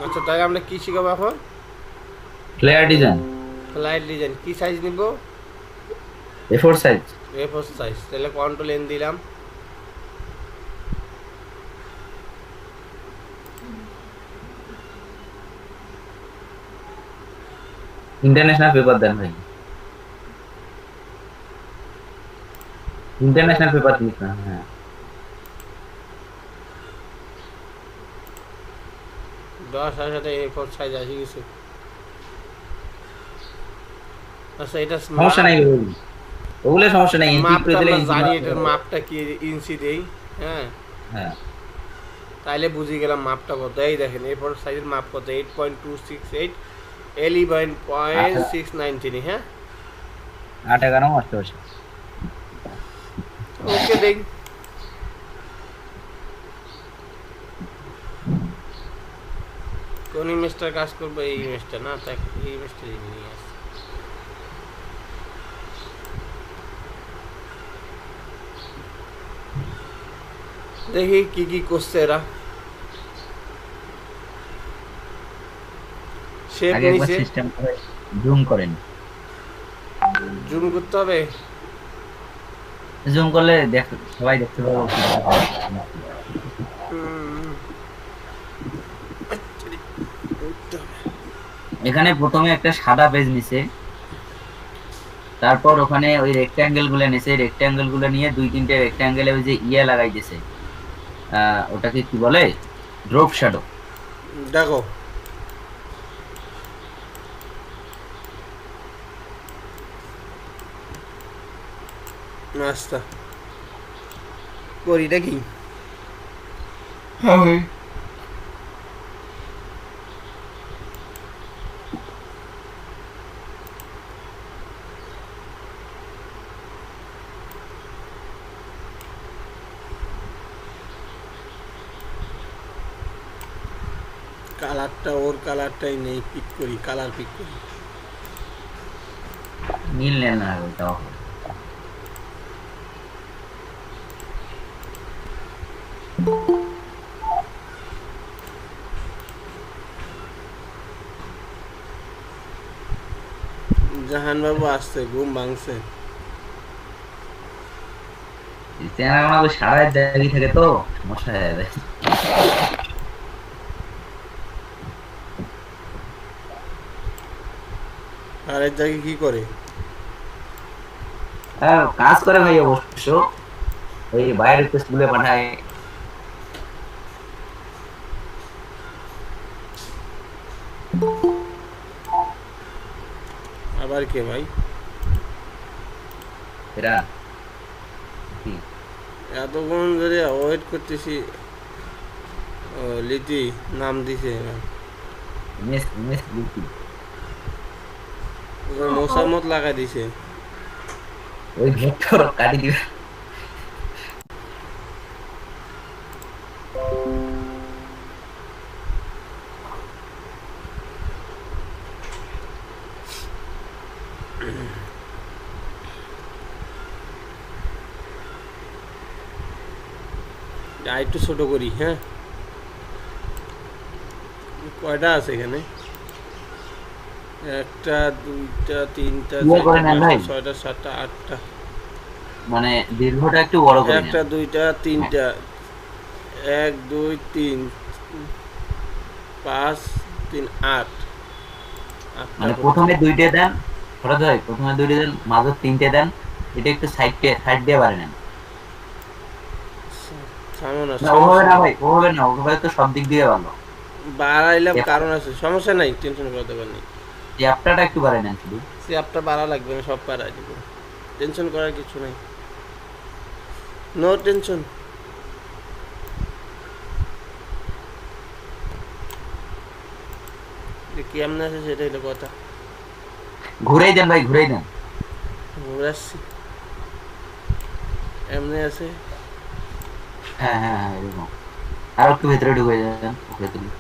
আচ্ছা তাহলে আমরা কি শিখাবো এখন? ফ্লেয়ার ডিজাইন ফ্লাইট ডিজাইন কি সাইজ নিব? A4 size. A4 size. তাহলে কন্ট্রোল এন দিলাম। ইন্টারন্যাশনাল পেপার দেন ভাই, ইন্টারন্যাশনাল পেপার দিন না। হ্যাঁ 10 সাথে A4 সাইজ আসি গেছে। আচ্ছা এটা সমস্যা নাই ওগুলো, ওগুলো সমস্যা নাই, ইঞ্চি করে মাপটা দিলে আমরা ইঞ্চি জানি, মাপ এটার মাপটা কি ইঞ্চি দেই। হ্যাঁ হ্যাঁ তাইলে বুঝি গেলাম মাপটা কত। এই দেখেন A4 সাইজের মাপ কত, 8.268 আট 11.693। হ্যাঁ 8 11 88। ওকে দেখ। কোন ইমেজটার কাজ করবো? এই ইমেজটা না, তাই এই ইমেজটা নিয়ে আসি। দেখি কি কি করছে এরা। শেপ আগে একবার নিচে সিস্টেম করে জুম করেন, জুম করতে হবে। জুম করলে দেখ সবাই দেখতে পাবো কি দেখা হুম, উঠতে হবে। এখানে প্রথমে একটা সাদা পেজ নিছে, তারপর ওখানে ওই রেক্ট্যাঙ্গেল গুলো নিছে, রেক্ট্যাঙ্গেল গুলো নিয়ে দুই তিনটে রেক্ট্যাঙ্গেলে ওই যে লাগাই দিছে, ওটাকে কি বলে, ড্রপ শ্যাডো। দেখো নাস্তা করি নাকি? কালারটা ওর কালারটাই নেই, পিক করি, কালার পিক করি। নীল নেন না ওইটাও হবে। জাহান বাবু আসছে, ঘুম ভাঙছে। চ্যানেল আমাকে সারা রাত জাগি থাকে তো সমস্যা হয়ে যাবে। আর এর জায়গায় কি করে? হ্যাঁ কাজ করে ভাই অবশ্য, ওই বাইরের রিকোয়েস্ট গুলো পাঠায়। আবার কে ভাই? এরা কি এতক্ষণ ধরে ওয়েট করতেছি। ও লিটি নাম দিছে। মেস মেস লিখি, মোসামত লাগাই দিছে। ওই ভেক্টর কাটি দিবে। আর একটু ছোট করি। হ্যাঁ কয়টা আছে এখানে? একটা দুইটা তিনটা ইয়ে চারটা করে নেন পাঁচটা ভাই, ছয়টা সাতটা আটটা। মানে দীর্ঘটা একটু বড় করে নেন। একটা দুইটা হ্যাঁ তিনটা, এক দুই তিন পাঁচ তিন আট, আটটা মানে করতে। প্রথমে দুইটে দেন, ফরজ ভাই প্রথমে দুইটে দেন, মাঝে তিনটে দেন, এটা একটু সাইড দিয়ে বাড়ে নেন। থামো না, না ওভাবে সমস্যা না নেই। ভাই, ওভাবে না, ওভাবে তো সব দিক দিয়ে ভালো। বাড়াইলাম কারণ আছে, সমস্যা নাই, টেনশন করতে পারি। চ্যাপ্টারটা একটু বাড়ে নেন শুধু। স্যাপটা বাড়া লাগবে না, সব বাড়াই দিব। টেনশন করার কিছু নাই, নো টেনশন। কেমন আছে সেটাই তো কথা। ঘুরেই দেন ভাই, ঘুরেই দেন। ঘুরাচ্ছি, এমনি আছে। হ্যাঁ হ্যাঁ হ্যাঁ এরকম, আর একটু ভেতরে ঢুকে যান, ওকে তুলি।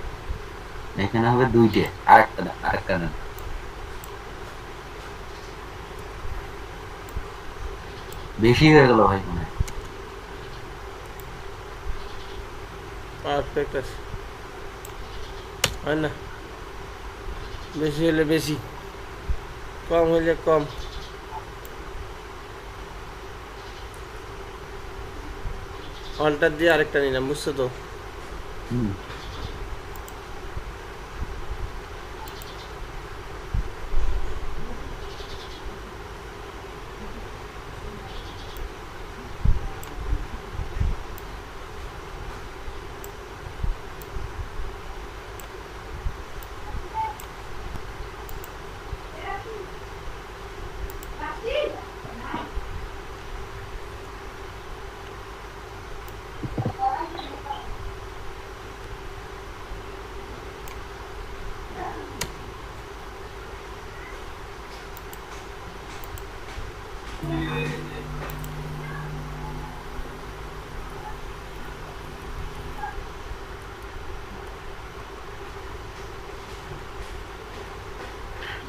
এখানে হবে দুইটে, আরেকটা দেন, আরেকটা দেন। বেশি হয়ে গেল ভাই মনে হয়। পারফেক্ট আছে, হয় না? বেশি হলে বেশি, কম হলে কম। অল্টার দিয়ে আরেকটা নিলাম, বুঝছো তো? হুম।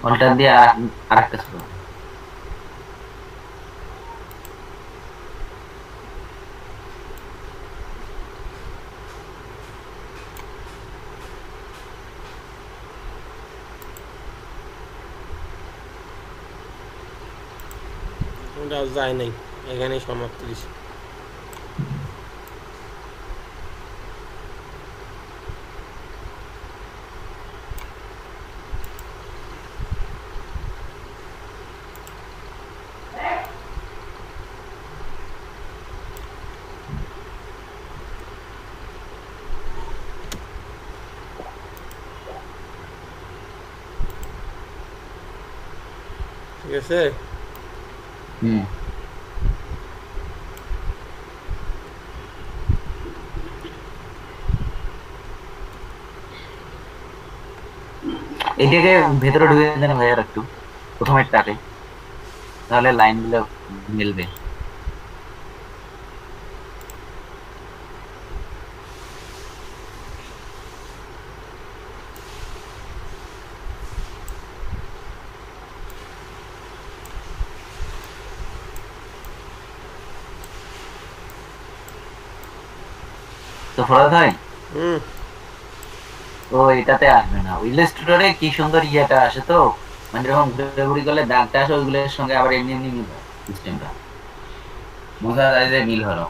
অল্টার দিয়ে আরেকটা ছিল। ওটা যায় নাই, এখানেই সমাপ্ত দিছি। ঠিক আছে। হুম। এটাকে ভেতরে ঢুকে দেন ভাই আর একটু, প্রথমেরটাকে, তাহলে লাইন গুলো মিলবে। তো ফরাদ ভাই, হুম। তো এটাতে আসবে না, ইলাস্ট্রেটরে কি সুন্দর ইয়েটা আসে তো, মানে যখন ঘুরে ঘুরি করলে দাগটা আসে ওইগুলোর সঙ্গে আবার এমনি এমনি মিল হয়, সিস্টেমটা বোঝা যায় যে মিল হলো।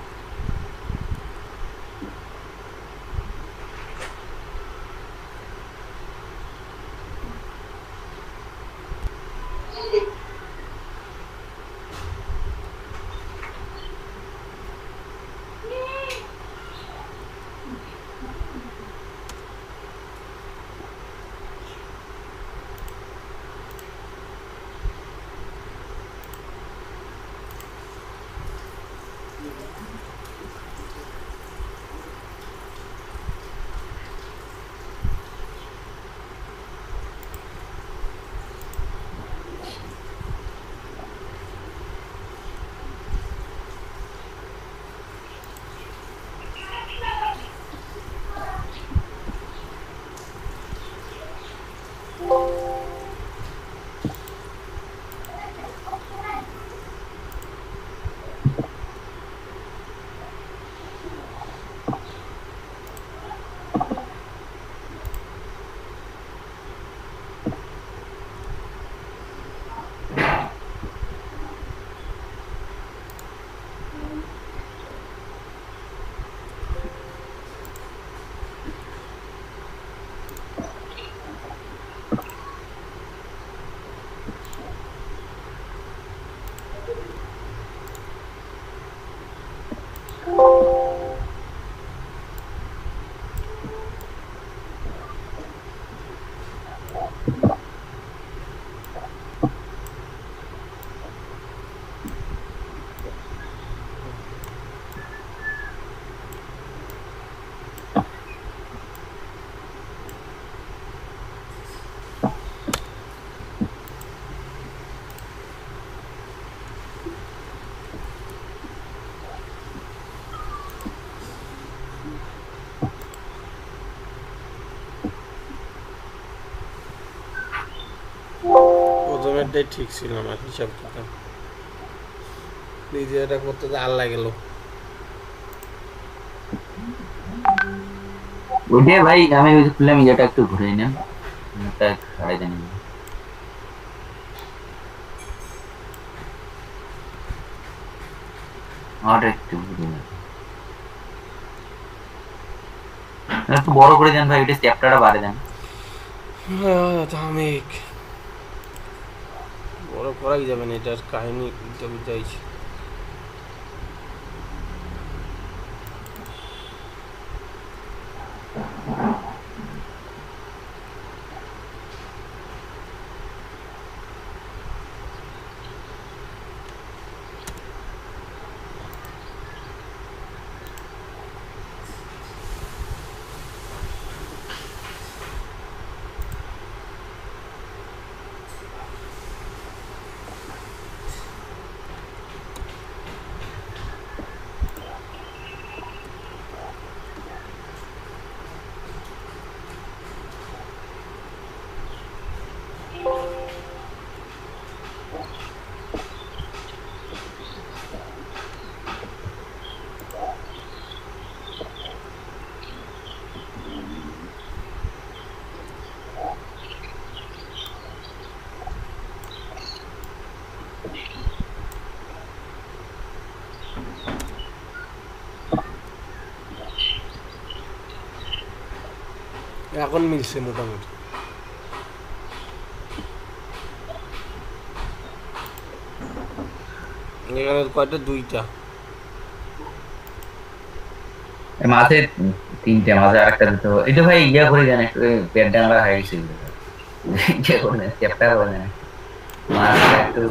প্রথমেরটাই ঠিক ছিল আমার হিসাব কিতাব। নিজে এটা করতে তো আল্লাহ গেল। ওইটাই ভাই, আমি ওই যে খুললাম ইয়েটা একটু ঘুরে নেন, মুখটা ছাড়াই দেন। আমারটা একটু ঘুরে নেন, একটু বড় করে দেন ভাই, ওইটা চ্যাপ্টারটা বাড়ে দেন। ধামিক বড় করাই যাবে না, এটার কাহিনী বুঝাইছি। এখন মিলছে মোটামুটি। এখানে কয়টা? দুইটা। মাঝে তিনটে, মাঝে আরেকটা দিতে হবে। এটা ভাই ইয়ে করে দেন একটু, পেট ডাঙলা হয়ে গেছে, ইয়ে করে দেন, চ্যাপ্টার করে দেন মাঝে একটু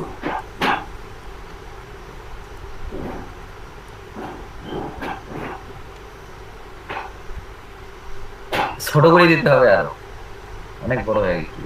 ছোট করে দিতে হবে, আরো অনেক বড় হয়ে গেছে।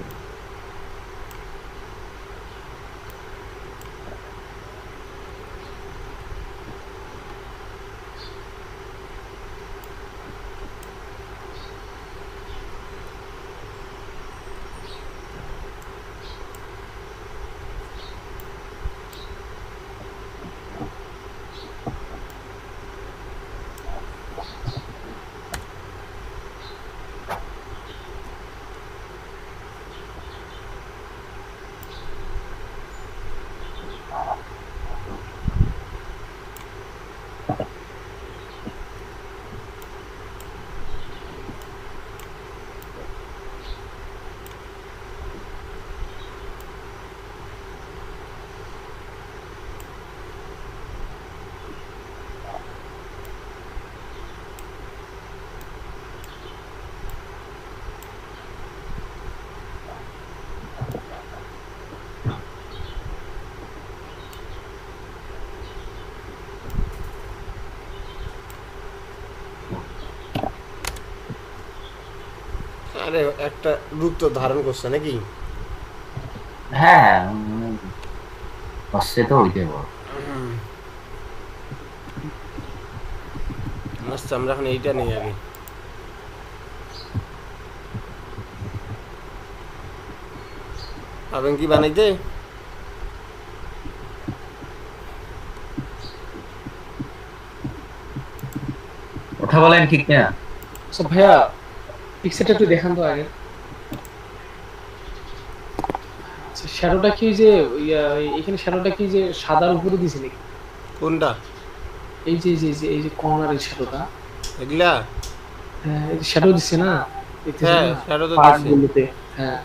আরে একটা রূপ তো ধারণ করছে নাকি? হ্যাঁ, হচ্ছে তো ওইটাই বড়। আচ্ছা, আমরা এখন এইটা নেই আগে। আবেন কি বানাইতে? কথা বলেন ঠিক না? আচ্ছা ভাইয়া, পিকচারটা একটু দেখান তো আগে। আচ্ছা, শ্যাডোটা কি যে এখানে শ্যাডোটা কি যে সাদার উপরে দিছে নাকি? কোনটা? এই যে কর্নারের শ্যাডোটা, এগুলা? হ্যাঁ এই শ্যাডো দিছে না, দেখতেছেন হ্যাঁ, না শ্যাডো তো পার্ট দিছে। গুলোতে? হ্যাঁ,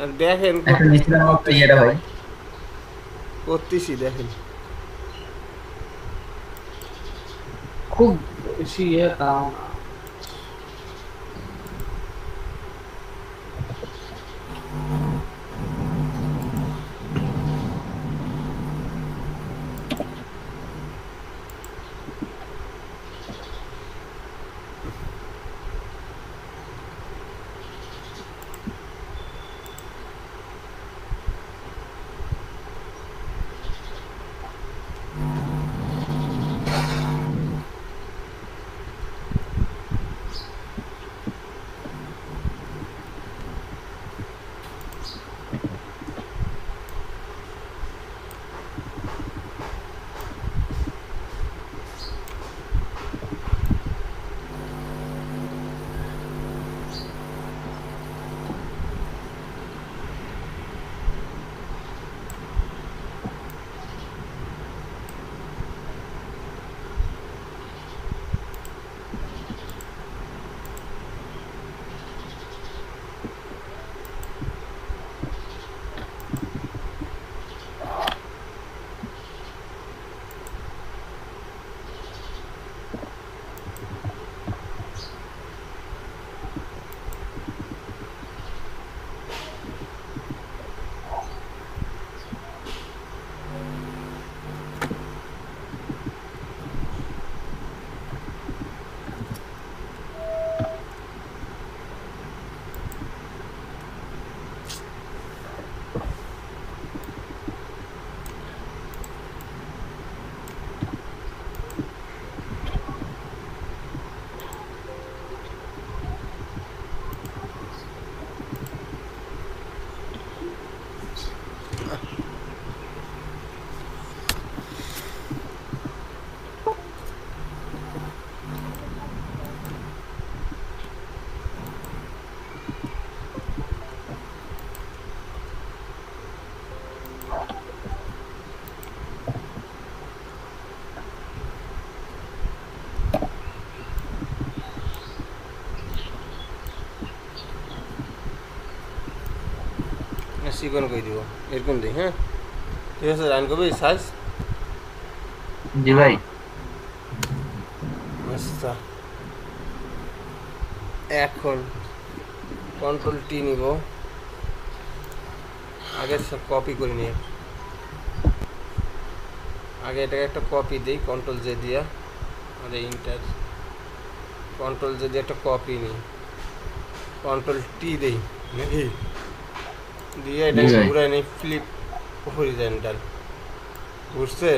আর দেখেন একটা নিচে নামাতে ইয়েটা ভাই, করতেছি, দেখেন। খুব বেশি ইয়ে তাও না। না চিকন করে দিব এরকম দিই, হ্যাঁ ঠিক আছে। রান করবি সাইজ। জি ভাই। আচ্ছা এখন কন্ট্রোল টি নিব, আগে সব কপি করে নিয়ে, আগে এটাকে একটা কপি দিই কন্ট্রোল জে দিয়া, আরে ইন্টার কন্ট্রোল জে দিয়ে একটা কপি নিই, কন্ট্রোল টি দিই নাকি, দিয়ে এটাকে জি ভাই। ঘুরাই নিই ফ্লিপ হরিজন্টাল, বুঝছে?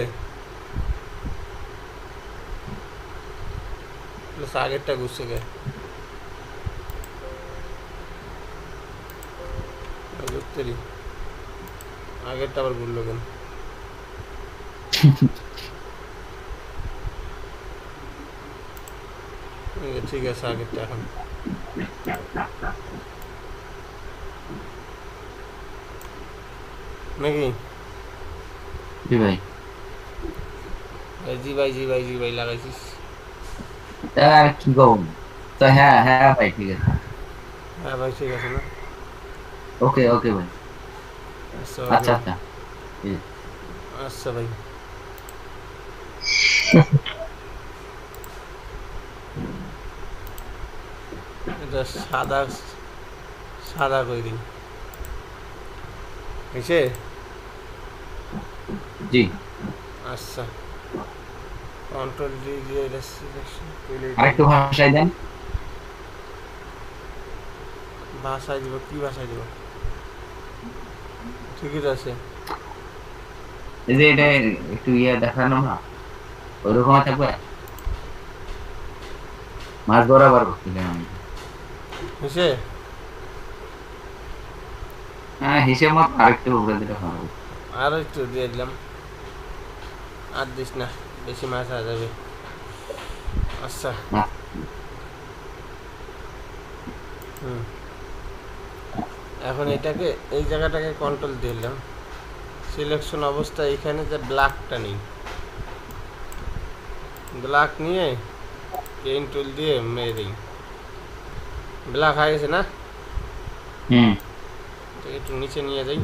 প্লাস আগেরটা ঘুরছে গে, বুঝতে আগেরটা আবার ঘুরলো কেন? ঠিক আছে আগেরটা এখন নাকি? জি ভাই। এই জি ভাই জি ভাই জি ভাই লাগাইছিস? আর কি কব, তো হ্যাঁ হ্যাঁ ভাই ঠিক আছে। হ্যাঁ ভাই ঠিক আছে না? ওকে ওকে ভাই। আচ্ছা আচ্ছা ভাই। আচ্ছা। জি। আচ্ছা ভাই। এটা সাদা সাদা করে দিন, বুঝছে? জি। আচ্ছা কন্ট্রোল ডি দিয়ে এটা সিলেকশন করলে আরেকটু ভাষায় দেন। ভাষায় দিব, কি ভাষায় দিব? ঠিকই তো আছে। এই যে এটা একটু ইয়ে দেখানো না, ওইরকম থাকবে। মাছ বরাবর করছিলাম আমি। বুঝছে? হ্যাঁ হিসেব মতো আরেকটু উপরে দিলে ভালো হবে। আরও একটু দিয়ে দিলাম, আর দিস না, বেশি মাছ হয়ে যাবে। আচ্ছা না, হুম, এখন এটাকে এই জায়গাটাকে কন্ট্রোল দিলাম, সিলেকশন অবস্থায় এখানে যে ব্ল্যাকটা নেই, ব্ল্যাক নিয়ে পেন টুল দিয়ে মেরে দিই, ব্ল্যাক হয়ে গেছে না? হুম। তো একটু নিচে নিয়ে যাই।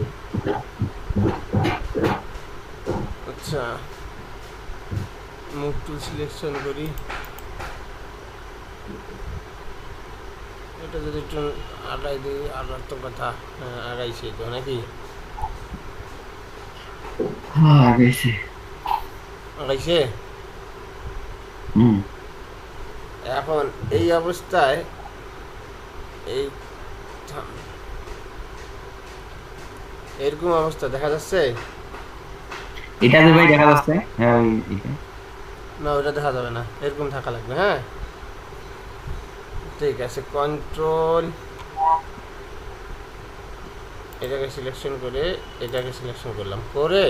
আচ্ছা মুভ টুল সিলেকশন করি, এটা যদি একটু আগাই দিই, আগার তো কথা, হ্যাঁ আগাইছি তো নাকি? হ্যাঁ গেছে। আগাইছে। হুম। এখন এই অবস্থায় এই থাম, এরকম অবস্থা দেখা যাচ্ছে এটা যে ভাই দেখা যাচ্ছে, হ্যাঁ ওই এটা। না? ওটা দেখা যাবে না, এরকম থাকা লাগবে। হ্যাঁ ঠিক আছে, কন্ট্রোল এটাকে সিলেকশন করে এটাকে সিলেকশন করলাম, করে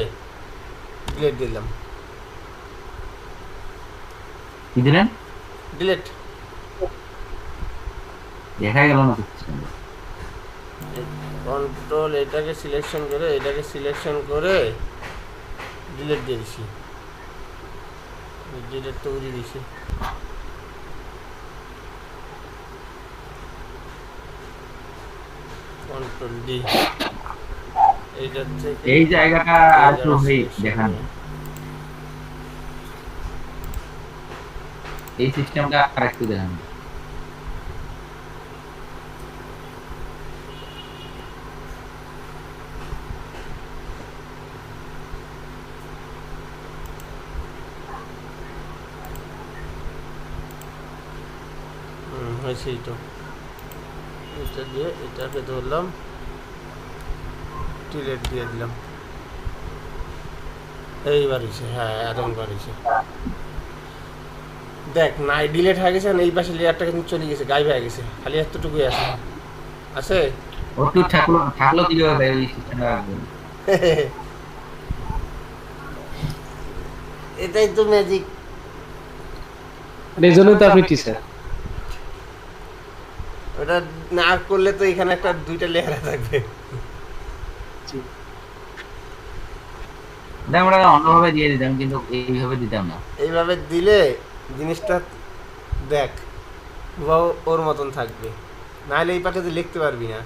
ডিলেট দিলাম, কি দিলেন? ডিলেট। দেখা গেল না তো কিছু। কন্ট্রোল এটাকে সিলেকশন করে এটাকে সিলেকশন করে ডিলেট দিয়ে দিছি, ডিলেট তো উড়িয়ে দিছি। কন্ট্রোল ডি, এইটার থেকে এই জায়গাটা এই আর একটু জায়গা ভাই সিলেকশন দেখান, করে এই সিস্টেমটা আর একটু দেখান। হয়েছেই তো। এটা দিয়ে এটাকে ধরলাম, ডিলেট দিয়ে দিলাম, এইবার হয়েছে। হ্যাঁ এখন বাড়িছে, দেখ নাই ডিলেট হয়ে গেছে, এই পাশে লেয়ারটা কিন্তু চলে গেছে, গায়েব হয়ে গেছে, খালি এতটুকুই আছে। আছে একটু থাকলো থাকলো কিভাবে ভাই ওই সিস্টেমটা রাখবেন? এটাই তো ম্যাজিক। আর এই জন্যই তো আপনি টিচার। ওটা না করলে তো এখানে একটা দুইটা লেয়ার থাকবে। না আমরা অন্যভাবে দিয়ে দিতাম, কিন্তু এইভাবে দিতাম না। এইভাবে দিলে জিনিসটা দেখ হুবাহু ওর মতন থাকবে, নাহলে এই পাশে তুই লিখতে পারবি না।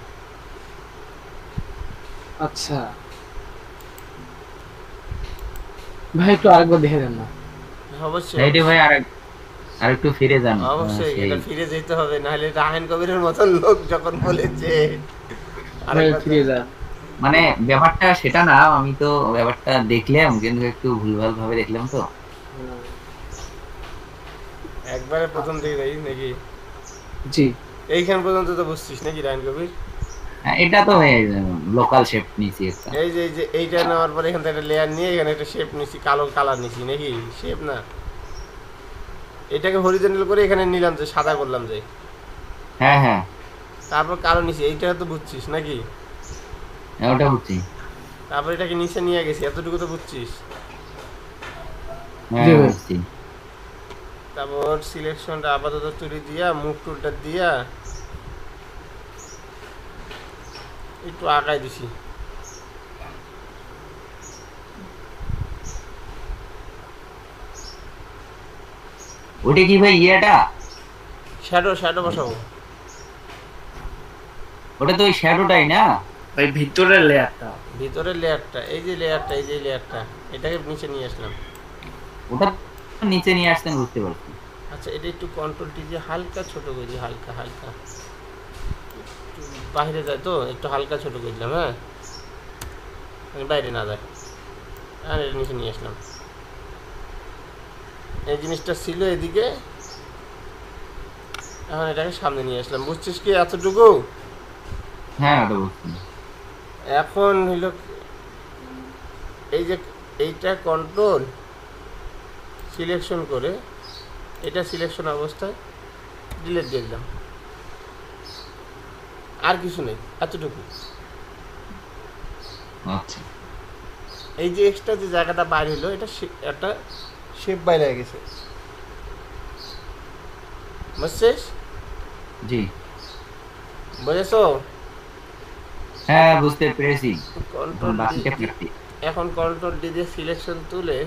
আচ্ছা ভাই একটু আরেকবার দেখে দেন না। অবশ্যই এইটি ভাই আর একটু ফিরে যান অবশ্যই সেই এটা ফিরে যেতে হবে, নাহলে রাহান কবিরের মতন লোক যখন বলেছে ভাই আরেকবার ফিরে যান। মানে ব্যাপারটা সেটা না, আমি তো ব্যাপারটা দেখলাম কিন্তু একটু ভুলভাল ভাবে দেখলাম তো। একবারে প্রথম থেকে যাই নাকি? জি এইখান পর্যন্ত তো বুঝছিস নাকি রাহান কবির? হ্যাঁ, এটা তো লোকাল শেপ নিয়েছি একটা। এই যে এইটা নেওয়ার পরে এখান থেকে একটা লেয়ার নিয়ে এখানে একটা শেপ নিছি, কালো কালার নিছি নাকি? শেপ না, এটাকে হরিজন্টাল করে এখানে নিলাম, যে সাদা করলাম যে, হ্যাঁ হ্যাঁ তারপর কালো নিছি, এইটা তো বুঝছিস নাকি? হ্যাঁ, ওটা বুঝছি। তারপর এটাকে নিচে নিয়ে গেছি, এতটুকু তো বুঝছিস। হ্যাঁ জি ভাই। বুঝছি। তারপর সিলেকশনটা আপাতত তুলি দিয়া, মুভ টুলটা দিয়া একটু আগায় দিছি। ওটা কি ভাই ইয়েটা? শ্যাডো শ্যাডো বসাবো। ওটা তো ওই শ্যাডোটাই না? ভাই ভিতরের লেয়ারটা। ভিতরের লেয়ারটা, এই যে লেয়ারটা, এই যে লেয়ারটা, এটাকে নিচে নিয়ে আসলাম। ওটা তো নিচে নিয়ে আসতেন বুঝতে পারছি। আচ্ছা, এটা একটু কন্ট্রোল টি দিয়ে হালকা ছোট করে দিই, হালকা হালকা একটু বাইরে যায় তো, একটু হালকা ছোট করে দিলাম। হ্যাঁ, বাইরে না যায়। আর এটা নিচে নিয়ে আসলাম। এই জিনিসটা ছিল এদিকে, এখন এটাকে সামনে নিয়ে আসলাম। বুঝছিস কি এতটুকু? হ্যাঁ ওটা বুঝছি। এখন হইল এই যে এইটা কন্ট্রোল সিলেকশন করে, এটা সিলেকশন অবস্থায় ডিলিট দিয়ে দিলাম, আর কিছু নেই, এতটুকু। আচ্ছা এই যে এক্সট্রা যে জায়গাটা বাইরে হলো, এটা একটা শেপ বাইরে হয়ে গেছে, বুঝছিস? জি বুঝেছো? হ্যাঁ বুঝতে পেরেছি। কন্ট্রোল বাকিটা ফিরতি। এখন কন্ট্রোল ডি দিয়ে সিলেকশন তুলে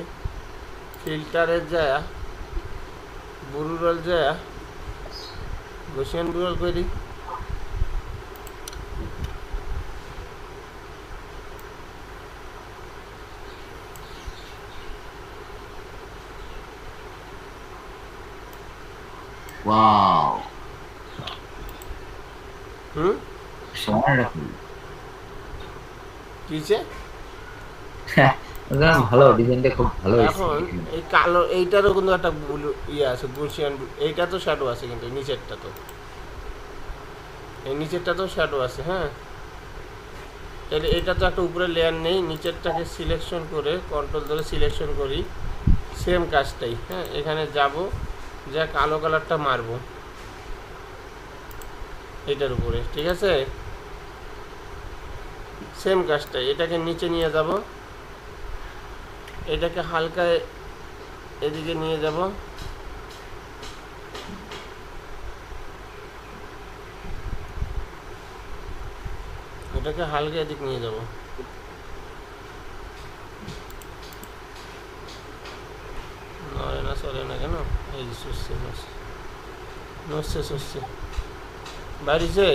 ফিল্টারের যায় বুরুরাল যায় গোসিয়ান বুরুরাল করে দিই। ওয়াও হুম, ওয়ান্ডারফুল। কিছে ভালো, ডিজাইনটা খুব ভালো হয়েছে। এখন এই কালো এইটারও কিন্তু একটা ইয়ে আছে, গুলশিয়ান। এইটা তো শ্যাডো আছে, কিন্তু নিচেরটা তো, এই নিচেরটা তো শ্যাডো আছে। হ্যাঁ, এটা তো একটা উপরে লেয়ার নেই, নিচেরটাকে সিলেকশন করে কন্ট্রোল ধরে সিলেকশন করি, সেম কাজটাই। হ্যাঁ, এখানে যাব, যা কালো কালারটা মারবো এটার উপরে, ঠিক আছে? সেম কাজটাই, এটাকে নিচে নিয়ে যাব, এটাকে হালকা এদিকে নিয়ে যাব, এটাকে হালকা এদিক নিয়ে যাব। নড়ে না চলে না কেন? এই যে সরষে নড়ছে সরষে বাড়িছে,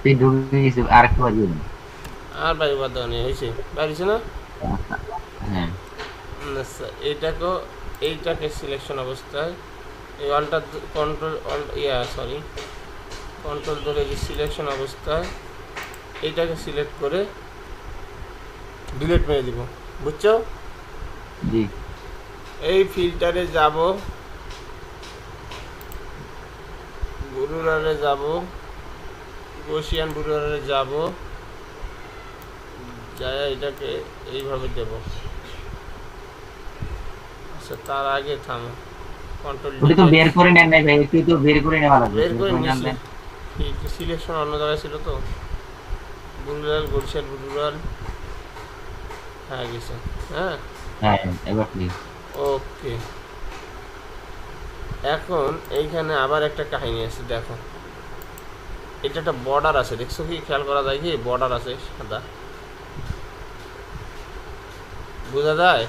তুই ঢুকে গেছিস আর একটু বাজিয়ে দিন। আর বাড়ি বাদ দেওয়া নেই, হয়েছে বাড়িছে না? হ্যাঁ আচ্ছা, এইটাকে সিলেকশন অবস্থায় এই অলটা কন্ট্রোল কন্ট্রোল ধরে যে সিলেকশন অবস্থায় এইটাকে সিলেক্ট করে ডিলিট মেরে দিব, বুঝছো? জি এই ফিল্টারে যাব, বুরুরারে যাব, গোসিয়ান বুরুরারে যাব, যায় এটাকে এইভাবে দেব। আচ্ছা, তার আগে থামো, কন্ট্রোল ওটা তো বের করে নেন নাই ভাই, একটু তো বের করে নেওয়া লাগবে। বের করে নিছি, সিলেকশন অন্য জায়গায় ছিল তো। বুরুরাল, গোসিয়ান বুরুরাল, হ্যাঁ গেছে। হ্যাঁ হ্যাঁ এবার প্লিজ। ওকে, এখন এইখানে আবার একটা কাহিনী আছে, দেখো। এটা একটা বর্ডার আছে, দেখছো কি? খেয়াল করা যায় কি? বর্ডার আছে সাদা, বোঝা যায়?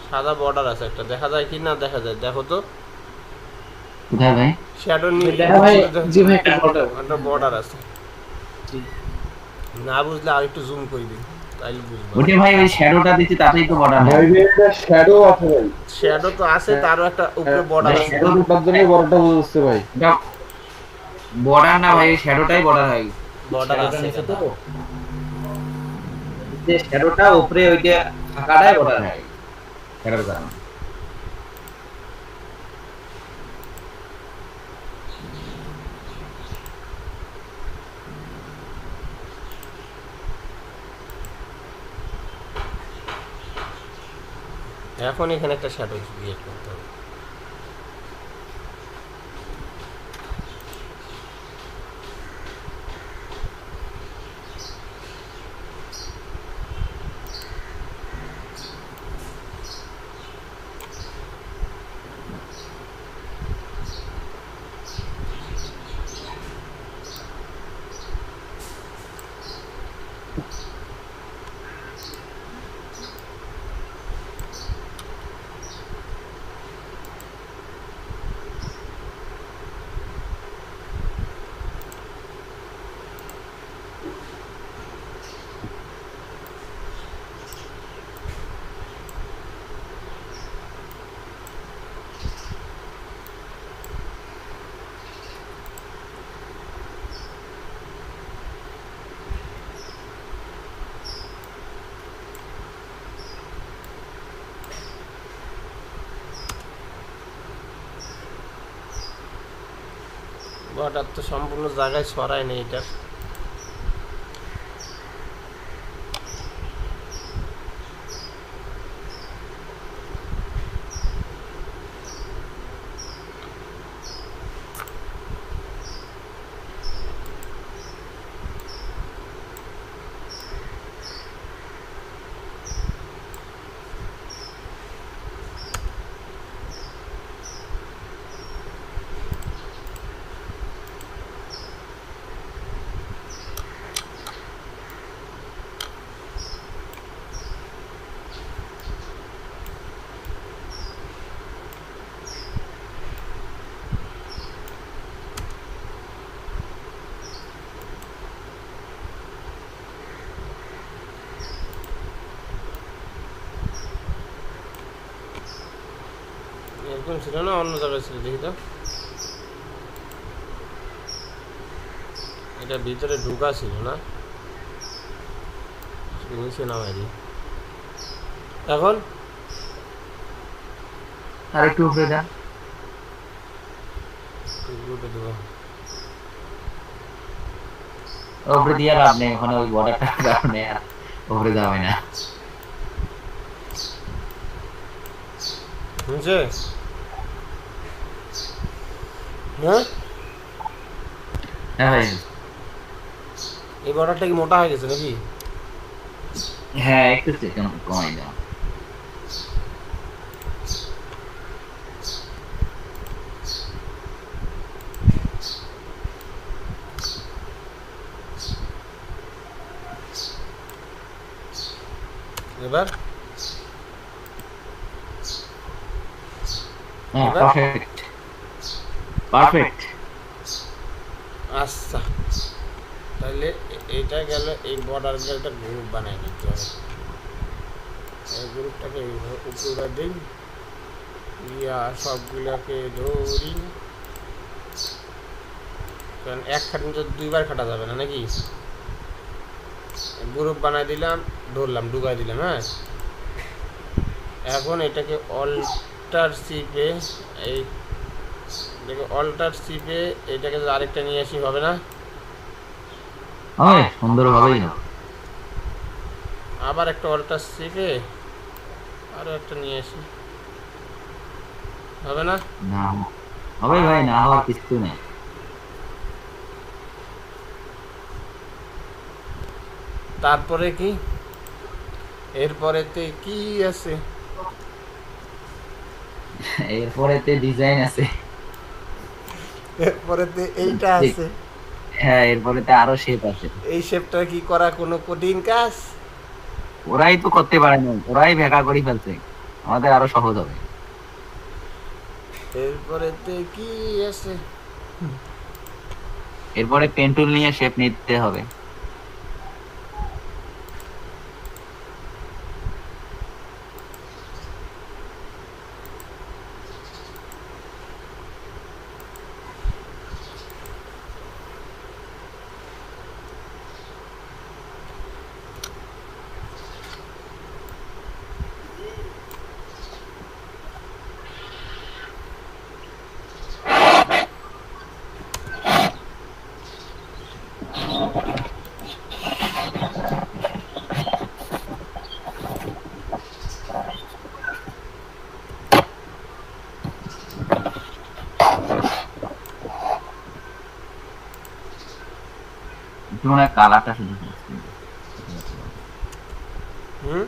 সাদা বর্ডার আছে একটা, দেখা যায় কি না দেখা যায়? দেখো তো, কোথায় ভাই? শ্যাডো নিয়ে দেখা ভাই, জি ভাই একটা বর্ডার। একটা বর্ডার আছে। জি না বুঝলে আর একটু জুম করে দিই, তাইলে বুঝবো। ওটা ভাই ওই শ্যাডোটা দিচ্ছি তাতেই তো বর্ডার ভাই রে, এটা শ্যাডো আছে ভাই। শ্যাডো তো আছে, তারও একটা উপরে বর্ডার আছে। শ্যাডো দুটার জন্য বড়টা বুঝতে ভাই। বর্ডার না ভাই, শ্যাডোটাই বর্ডার হয়। বর্ডার আছে তো যে শ্যাডোটা উপরে ওইটা ফাঁকাটাই বর্ডার হয় শ্যাডোর কারণে। এখন এখানে একটা শ্যাডো ক্রিয়েট করতে হবে। বর্ডার তো সম্পূর্ণ জায়গায় ছড়ায় নেই এটার। এরকম ছিল না, অন্য জায়গায় ছিল, দেখি তো। এটা ভিতরে ঢুকা ছিল না, নিচে নামাই দিই। এখন আর একটু উপরে যান। গ্রুপে দেবো। উপরে দিয়ে লাভ নেই, ওখানে ওই বর্ডারটার কারণে আর উপরে যাবে না। বুঝছে? হ্যাঁ, হ্যাঁ ভাই, এই বর্ডারটা কি মোটা হয়ে গেছে নাকি? হ্যাঁ একটু সেকেন্ড কমাই দাও। এবার হ্যাঁ পারফেক্ট পারফেক্ট। আচ্ছা, তাহলে এইটা গেল, এই বর্ডার গেলে একটা গ্রুপ বানাই নিতে হবে। এই গ্রুপটাকে উপরে দিই, ইয়া সবগুলোকে ধরি, কারণ এক খাটনি তো দুইবার খাটা যাবে না নাকি। গ্রুপ বানাই দিলাম, ধরলাম, ঢুকাই দিলাম। হ্যাঁ, এখন এটাকে অল্টার চিপে, এই দেখো অল্টার চিপে এটাকে আরেকটা নিয়ে আসি, হবে না? হয় সুন্দর ভাবেই না। আবার একটা অল্টার চিপে আরো একটা নিয়ে আসি, হবে না? না হবে ভাই, না হওয়ার কিছু নেই। তারপরে কি, এরপরেতে কি আছে? এরপরেতে ডিজাইন আছে। এরপরেতে এইটা আছে। হ্যাঁ এরপরেতে আরো শেপ আছে। এই শেপটা কি করা কোনো কঠিন কাজ? ওরাই তো করতে পারে না, ওরাই ভেকা করে ফেলছে, আমাদের আরো সহজ হবে। এরপরেতে কি আছে? এরপরে পেন টুল নিয়ে শেপ নিতে হবে। একটু মনে হয় কালারটা শুধু হুম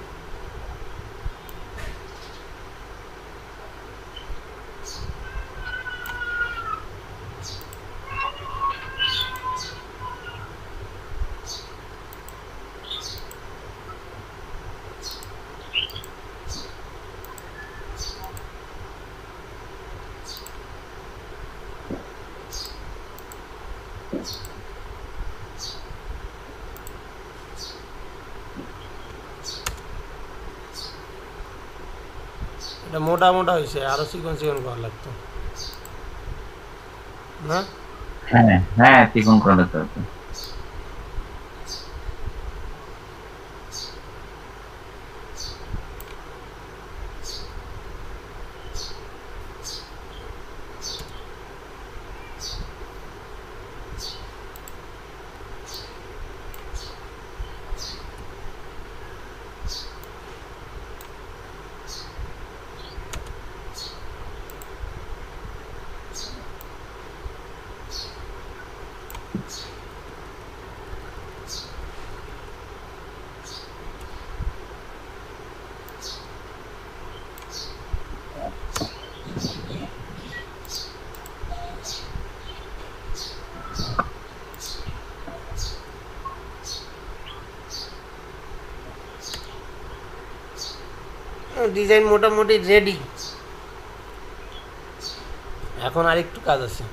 এটা মোটা মোটা হয়েছে, আরো চিকন চিকন করা লাগতো না? হ্যাঁ হ্যাঁ চিকন করা যেতে হবে। ডিজাইন মোটামুটি রেডি, এখন আর একটু কাজ আছে।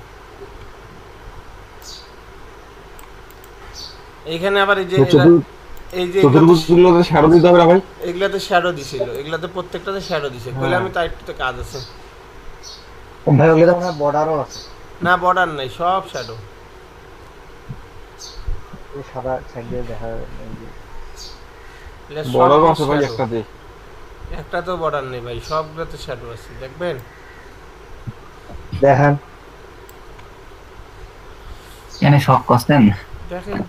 এইখানে আবার এই যে এই যে চতুর্ভুজগুলোতে শ্যাডো দিতে হবে না ভাই? এগুলাতে শ্যাডো দিছিল, এগুলাতে প্রত্যেকটাতে শ্যাডো দিছে, কইলে আমি তার একটু কাজ আছে। ভাই ওগুলো তো বর্ডারও আছে, না বর্ডার নাই, সব শ্যাডো। এই সাদা সাইড দিয়ে দেখা বড় আছে ভাই একটাতে। একটা তো বর্ডার নেই ভাই, সবগুলোতে শ্যাডো আছে, দেখবেন। দেখেন এখানে সব করছেন দেখেন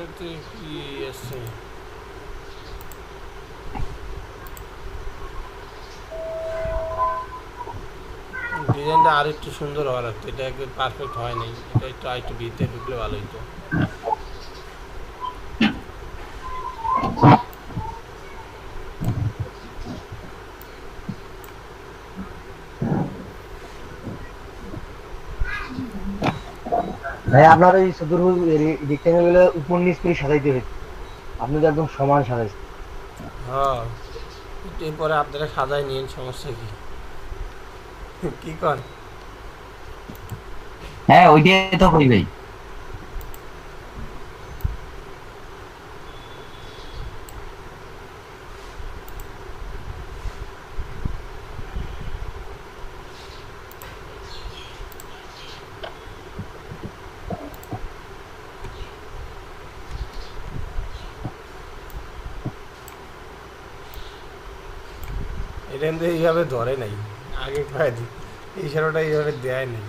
এতে কি আছে, ডিজাইনটা আর একটু সুন্দর হওয়া লাগতো, এটা একদম পারফেক্ট হয় নাই, এটা একটু আরেকটু ভিতরে ঢুকলে ভালো হইতো। ভাই আপনার ওই চতুর্ভুজ রেক্টেঙ্গেল উপর নিচ করে সাজাইতে হইছে, আপনি তো একদম সমান সাজাইছেন। হ্যাঁ এরপরে আপনারা সাজায় নিন, সমস্যা কি? কি কর? হ্যাঁ ওইটাই তো কই ভাই। এটা কিন্তু এইভাবে ধরে নাই, আগে কয়ে দিই এই শ্যাডোটা এইভাবে দেয় নাই,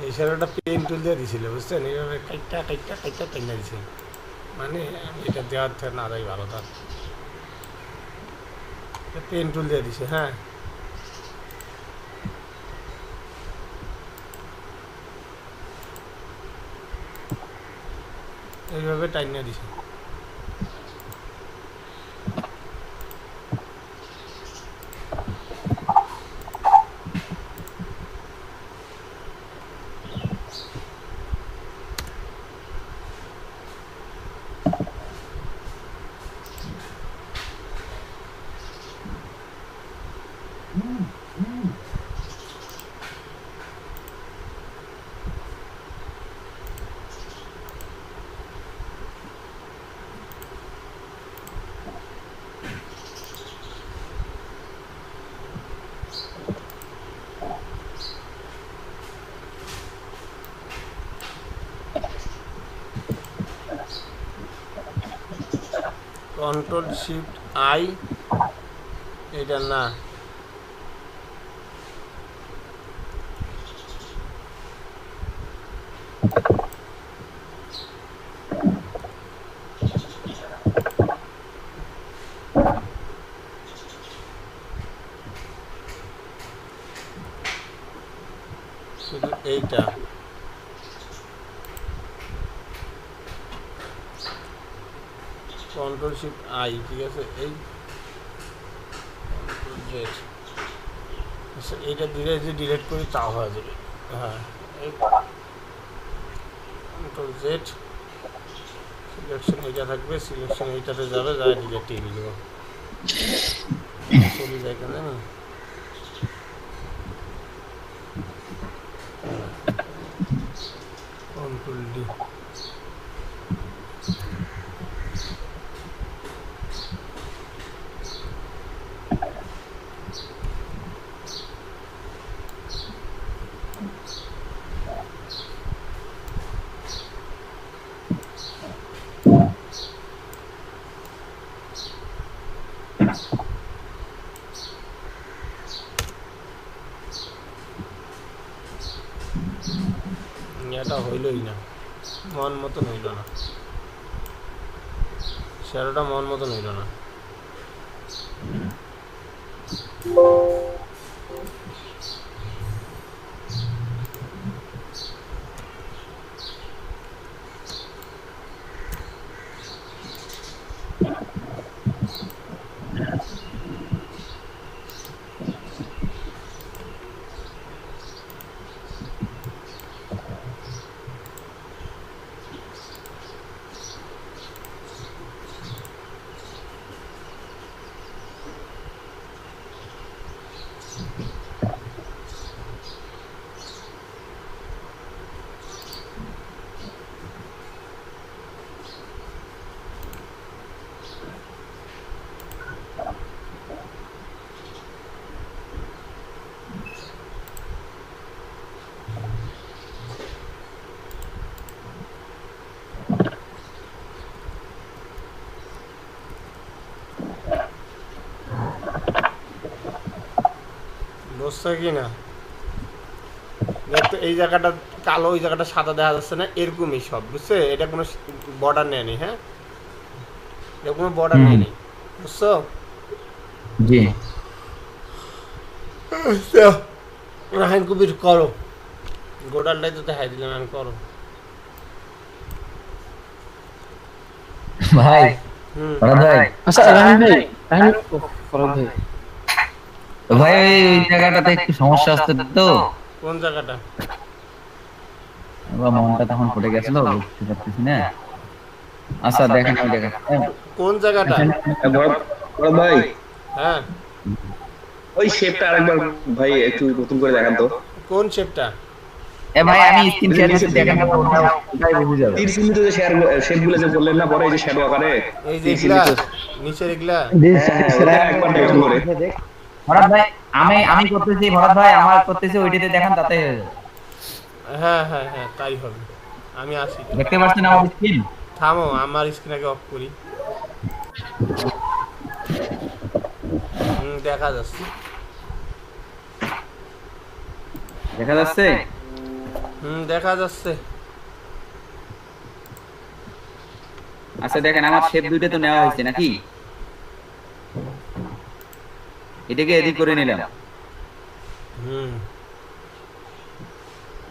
এই শ্যাডোটা পেন টুল দিয়ে দিছিল, বুঝছেন? এইভাবে কাইটা কাইটা কাইটা টেনে দিছে, মানে এটা দেওয়ার থেকে না যাই ভালো, তার পেন টুল দিয়ে দিছে। হ্যাঁ এইভাবে টাইনা দিছে। কন্ট্রোল শিফট আই এটা না, শুধু এইটা। কন্ট্রোল শিফট আই, ঠিক আছে, এই কন্ট্রোল জেড। আচ্ছা এইটা দিলে যে ডিলিট করি তাও হয়ে যাবে। হ্যাঁ, এই কন্ট্রোল জেড, সিলেকশন এইটা থাকবে, সিলেকশন এইটাতে যাবে, যায় ডিলিট টিভি দেবো, চলে যায় কেন জানি। কন্ট্রোল ডি, এটা হইলই না, মন মতন হইল না, শ্যাডোটা মন মতন হইল না। বুঝছো কি না? দেখতো এই জায়গাটা কালো, ওই জায়গাটা সাদা দেখা যাচ্ছে না, এরকমই সব, বুঝছো? এটা কোনো বর্ডার নেয়নি, হ্যাঁ, এটা কোনো বর্ডার নেয়নি, বুঝছো? জি রাহিন কবির করো, গোডালটাই তো দেখাই দিলাম, আমি করো। ভাই, হুম, ফরাদ ভাই, আচ্ছা রাহিম ভাই, রাহিম ফরাদ ভাই, ভাই ওই জায়গাটাতে একটু সমস্যা আসছে তো, কোন জায়গাটা? আমার মনটা তখন ফুটে গেছিল, বুঝতে পারতেছি না। আচ্ছা দেখেন, আমি দেখেন কোন জায়গাটা? বড় ভাই হ্যাঁ, ওই শেপটা আরেকবার ভাই একটু নতুন করে দেখান তো। কোন শেপটা? এ ভাই আমি স্ক্রিন শেয়ার করতে দেখেন না, ওটাই বুঝে যাবে। তীর চিহ্নিত যে শেপগুলো যে বললেন না পরে, এই যে শ্যাডো আকারে এই যে এগুলা নিচের এগুলা? একবার নতুন করে। ভরত ভাই, আমি করতেছি, ভরত ভাই আমার করতেছি, ওইটাতে দেখেন, তাতে হয়ে যাবে। হ্যাঁ হ্যাঁ হ্যাঁ, তাই হবে। আমি আসি, দেখতে পাচ্ছেন আমার স্ক্রিন? থামো, আমার স্ক্রিন আগে অফ করি। দেখা যাচ্ছে, দেখা যাচ্ছে? দেখা যাচ্ছে। আচ্ছা দেখেন, আমার শেপ দুইটা তো নেওয়া হয়েছে নাকি, এটাকে এডিট করে নিলাম,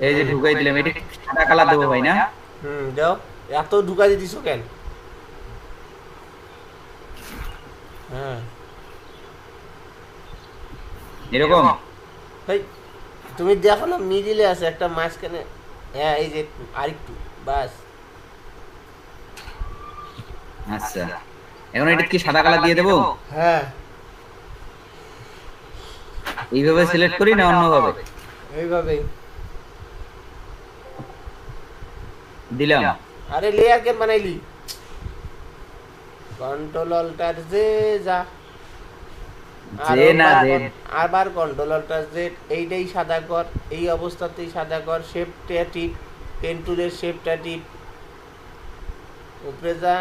এই যে ঢুকাই দিলাম, এটা সাদা কালার দেবো ভাই না? দাও, এত ঢুকাই দিছো কেন? হ্যাঁ, এরকম এই তুমি দেখো না, মিডিলে আছে একটা, মাঝখানে, হ্যাঁ এই যে একটু আরেকটু, বাস। আচ্ছা, এখন এটা কি সাদা কালার দিয়ে দেবো? হ্যাঁ, এইভাবে সিলেক্ট করি না অন্যভাবে? এইভাবেই দিলাম। আরে লেয়ার কে বানাইলি? কন্ট্রোল অল্টার জে, যা জে না জেড, আবার কন্ট্রোল অল্টার জেড, এইটাই সাদা কর, এই অবস্থাতেই সাদা কর, শেপটা টিপ, পেন টুলের শেপটা টিপ, উপরে যা,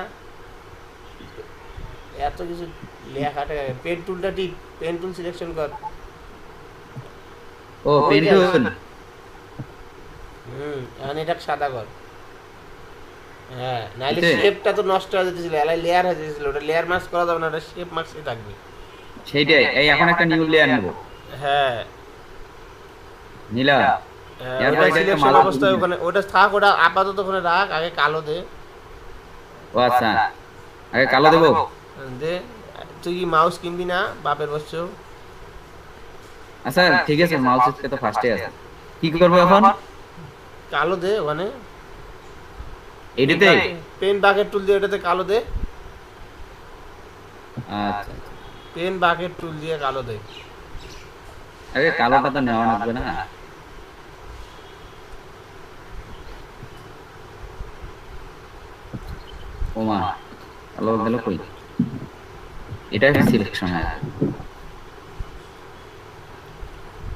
এত কিছু লেখাটা, পেন টুলটা টিপ, পেন টুল সিলেকশন কর। ও পেন টুল। এখন এটা সাদা কর। হ্যাঁ, নাইলে এতে? শেপটা তো নষ্ট হয়ে যেতেছিল, এলাই লেয়ার হয়ে যেতেছিল, ওটা লেয়ার মাস্ক করা যাবে না, ওটা শেপ মাস্কই থাকবে। সেইটাই, এই এখন একটা নিউ লেয়ার নেব। হ্যাঁ নিলাম। এরপর ওটা এটা একটা সিলেকশন মালা অবস্থায় দিবি। ওখানে ওটা থাক, ওটা আপাতত ওখানে রাখ, আগে কালো দে। ও আচ্ছা, আগে কালো দেবো। দে। তুই কি মাউস কিনবি না বাপের বছর? আচ্ছা ঠিক আছে, মাউস স্প্রে তো ফার্স্টে আছে। কি করবো এখন? কালো দে ওখানে। এটাতে? পেন বাকেট টুল দিয়ে এটাতে কালো দে। আচ্ছা, পেন বাকেট টুল দিয়ে কালো দে। আগে কালোটা তো নেওয়া লাগবে না। ওমা, কালো গেল কই? এটা সিলেকশন হয়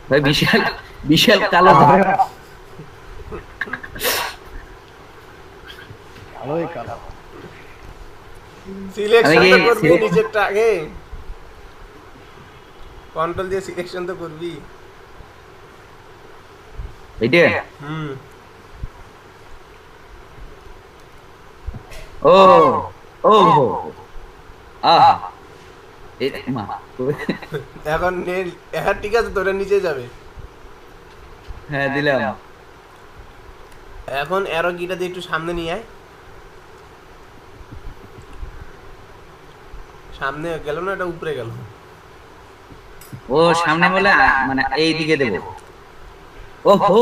ভাই, বিশাল বিশাল কালো। ভালোই কালো। সিলেকশন আমি তো কি করবি select- নিচেরটা আগে, কন্ট্রোল দিয়ে সিলেকশন তো করবি। এইটা? হুম ও ও হো, আহা এই মা। এখন এখন ঠিক আছে, তোরা নিচে যাবে। হ্যাঁ দিলাম। এখন অ্যারো কিটা দিয়ে একটু সামনে নিয়ে আয়। সামনে গেল না, এটা উপরে গেল। ও সামনে বলে মানে এই দিকে দেব। ও হো,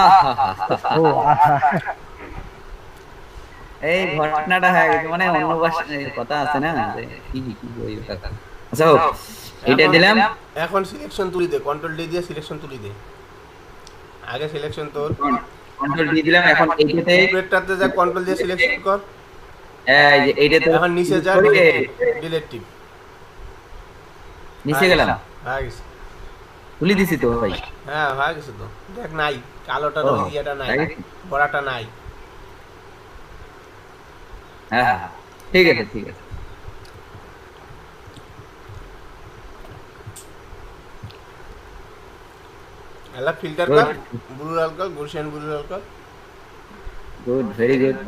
আহা ও আহা। এই ঘটনাটা হয়ে গেছে, মানে অন্য কথা আছে না যে কি কি ওই কথা। আচ্ছা হোক, এটা এখন- দিলাম। এখন সিলেকশন তুলি দে, কন্ট্রোল ডি দিয়ে সিলেকশন তুলি দে। আগে সিলেকশন তোর কন্ট্রোল দিয়ে দিলাম। এখন এইটাতে উপরেরটাতে যা, কন্ট্রোল দিয়ে সিলেকশন কর। এই যে এইটাতে এখন নিচে যা, করে ডিলিট টিপ। নিচে গেলাম, হয়ে গেছে। তুলি দিছি তো ভাই। হ্যাঁ হয়ে গেছে তো, দেখ নাই কালোটা ও, ওই ইয়েটা নাই, হয়ে গেছে? বড়াটা নাই। হ্যাঁ হ্যাঁ, ঠিক আছে ঠিক আছে। এলা ফিল্টার Good. কর, ব্লু লাল কর, গুলশান ব্লু লাল কর। Good, very good.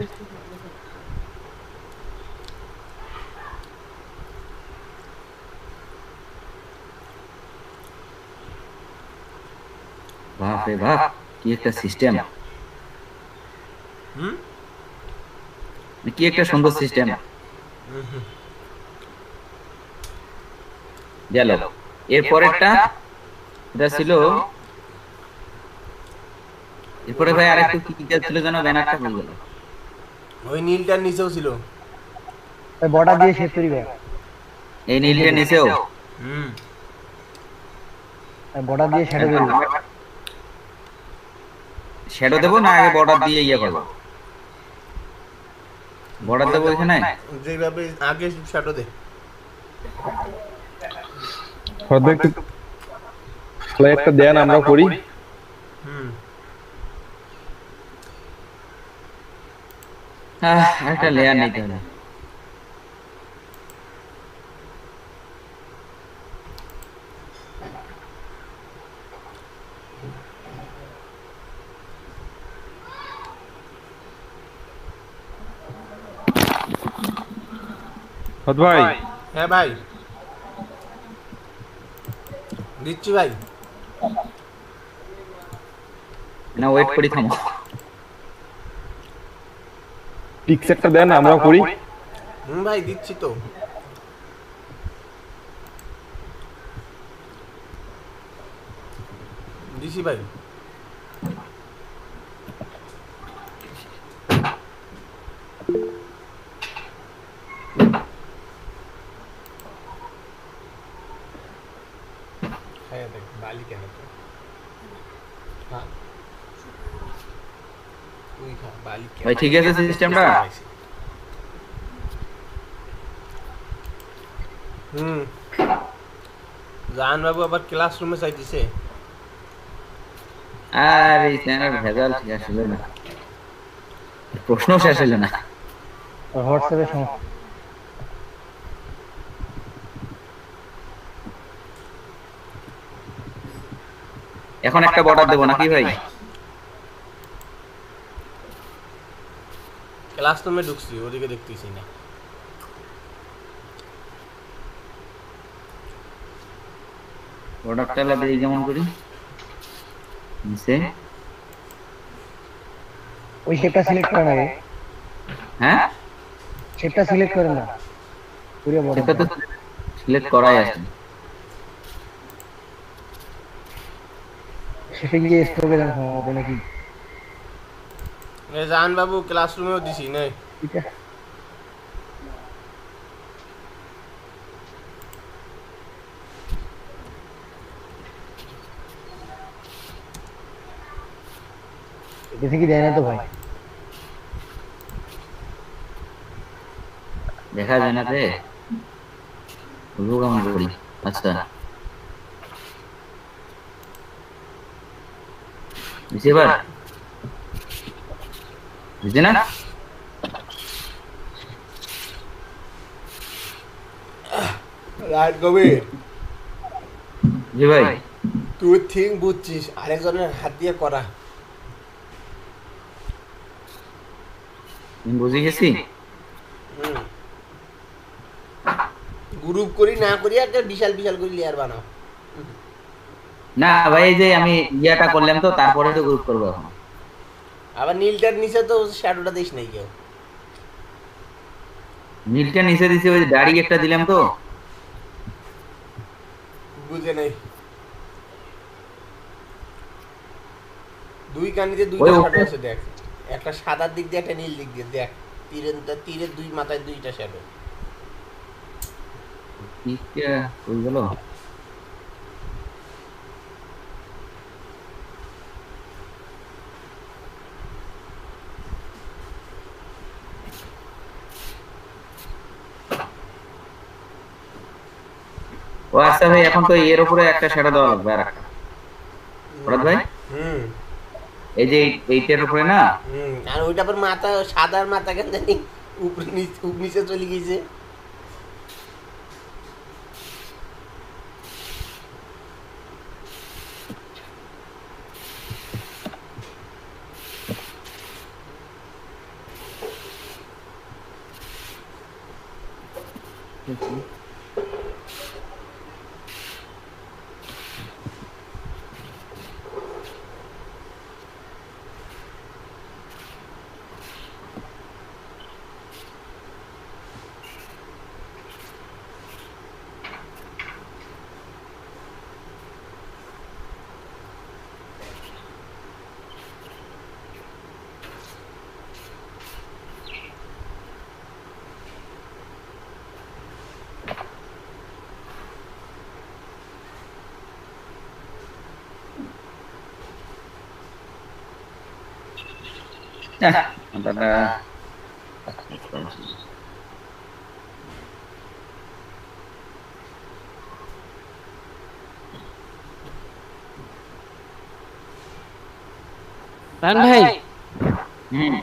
বাপ রে বাপ, কি একটা সিস্টেম, হুম কি একটা সুন্দর সিস্টেম। গেল এরপরেরটা, এটা ছিল। এরপরে ভাই আরেকটু কি কি ছিল যেন, ব্যানারটা ভুল গেল। ওই নীলটার নিচেও ছিল। বর্ডার দিয়ে শেষ করি ভাই। এই নীলটা নিচেও হুম বর্ডার দিয়ে শ্যাডো করি। শ্যাডো দেবো না আগে বর্ডার দিয়ে ইয়ে করবো? বর্ডার দেবো এখানে। যেভাবে আগে শ্যাডো দে। হয়তো একটু তাহলে একটা দেন, আমরা করি। হুম আরেকটা লেয়ার নিতে হবে। হত ভাই, হ্যাঁ ভাই, দিচ্ছি ভাই। না ওয়েট করি, থামো। পিক্স একটা দেন, আমরা করি। ভাই দিচ্ছি তো। দিছি ভাই। হ্যাঁ দেখ বালি কেন তো, হ্যাঁ তুই খা বালি কেন। ভাই ঠিক আছে সিস্টেমটা? হুম জাহান বাবু আবার ক্লাসরুমে চাইতেছে। আর এই চ্যানেল ভেজাল শেষ হলো না, প্রশ্ন শেষ হলো না। হোয়াটসঅ্যাপে সমস্যা। এখন একটা বর্ডার দেবো নাকি ভাই? ক্লাসরুমে ঢুকছি, ওদিকে দেখতেছি না। বর্ডারটা দিই যেমন করি নিচে। ওই শেপটা সিলেক্ট করেন আগে, হ্যাঁ শেপটা সিলেক্ট করেন না, পুরো বড় সেটা তো সিলেক্ট করাই আছে। শেপে গিয়ে স্ট্রোকে যান হবে নাকি? জাহান বাবু ক্লাসরুমেও দিছি না। এটা এটা থেকে দেয় না তো ভাই। দেখা যায় না রে, বুঝবো কেমন করি? আচ্ছা বুঝছি এবার, বুঝছি না? রাইট গভীর, জি ভাই। তুই ঠিক বুঝছিস, আরেকজনের হাত দিয়ে করা। আমি বুঝে গেছি। গ্রুপ করি না করি একটা বিশাল বিশাল করে লেয়ার বানাও। না ভাই, এই যে আমি ইয়াটা করলাম তো, তারপরে তো গ্রুপ করবো এখন। আবার নীলটার নিচে তো শ্যাডোটা দিস নাই কেউ। নীলটা নিচে দিছি, ওই দাড়ি একটা দিলাম তো। বুঝে নাই। দুই কানিতে ওই দুইটা শ্যাডো ওকে। আছে দেখ, একটা সাদার দিক দিয়ে একটা নীল দিক দিয়ে দেখ, তীরের দুই মাথায় দুইটা শ্যাডো। ওই গেল। ও আচ্ছা ভাই, এখন তো এর উপরে একটা শ্যাডো দেওয়া লাগবে আর একটা। ফরাদ ভাই, হুম এই যে এইটার উপরে না, আর ওইটা পর মাথা সাদার মাথা কেন জানি উপরে নিচে চলে গেছে। রায়ন ভাই, হুম,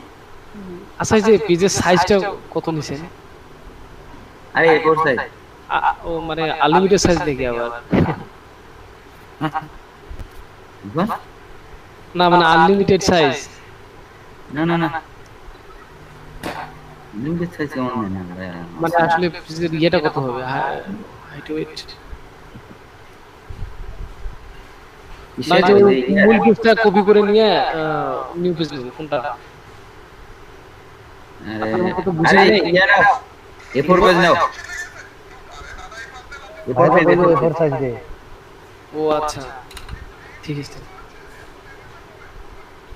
আচ্ছা এই যে পেজের সাইজটা কত নিছেন? আরে এরপর সাইজ ও মানে আনলিমিটেড সাইজ দেখি আবার। না মানে আনলিমিটেড সাইজ। না না না, লিমিটেড সাইজ কেমন না ভাই? মানে আসলে পেজের ইয়েটা কত হবে? হাইট ওয়েট না, যে মূল পেজটা কপি করে নিয়ে নিউ পেজ নেব কোনটা? আরে ইয়ারা A4 পেজ নাও, A4 পেজ এফোর সাইজ দে। ও আচ্ছা ঠিক আছে,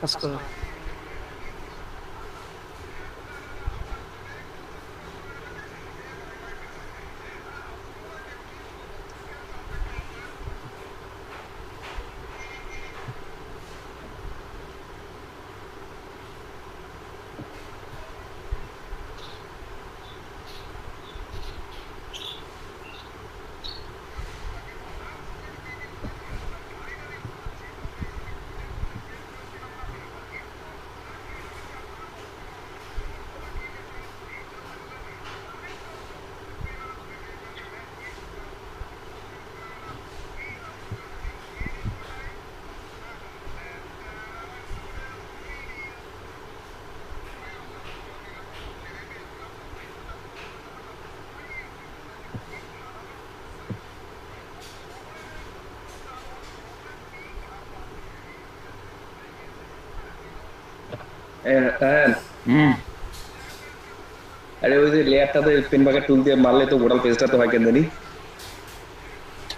কাজ করো। হ্যাঁ, হুম আরে ওই যে লেয়ারটাতে পেন বাকেট টুল দিয়ে মারলে তো গোটাল পেজটা তো হয় কেন জানি।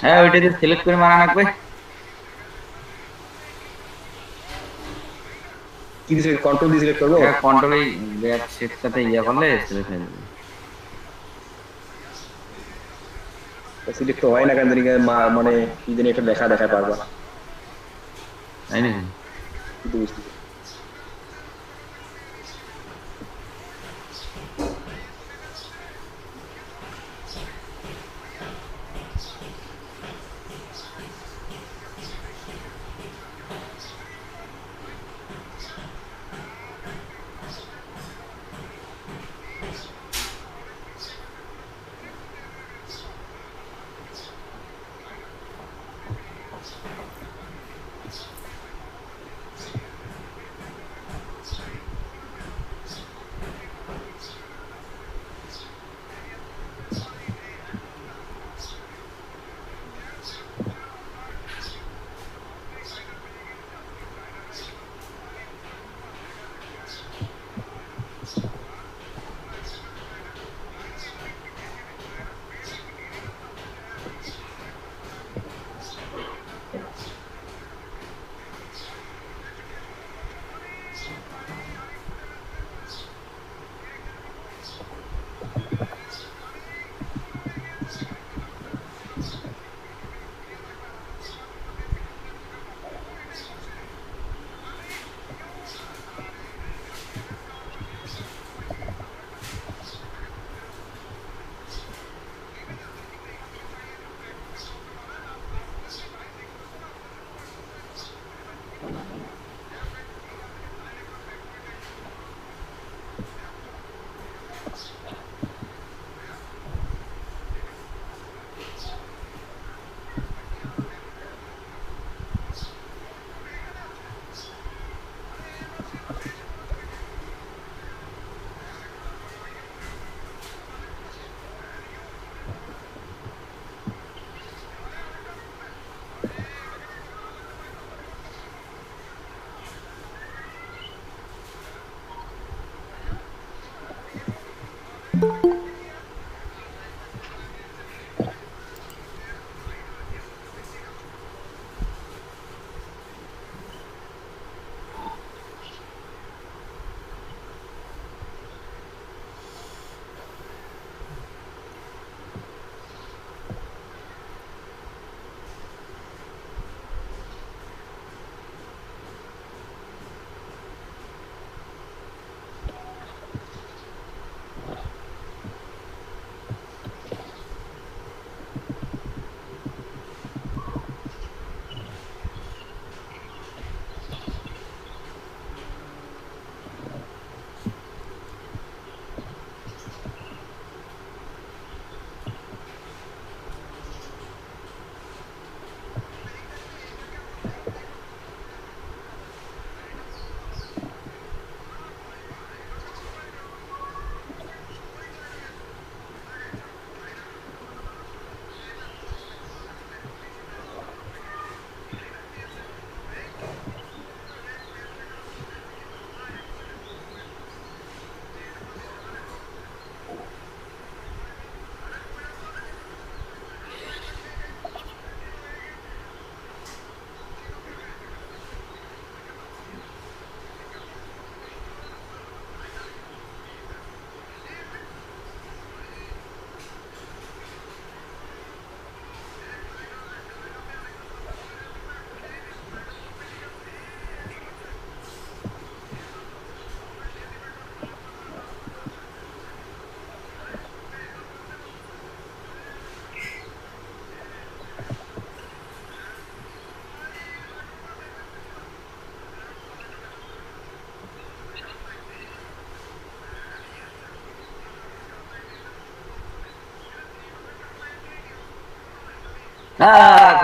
হ্যাঁ ওইটা দিয়ে সিলেক্ট করে মারা লাগবে। কি দিয়ে কন্ট্রোল দিয়ে সিলেক্ট করবো? হ্যাঁ কন্ট্রোলেই লেয়ার শেপটাতে ইয়া করলে সিলেক্ট হয়ে যাবে। সিলেক্ট তো হয় না কেন জানি, মানে কি জানি একটা দেখায় পারবা, তাই নাকি? কিন্তু বুঝতে পারি।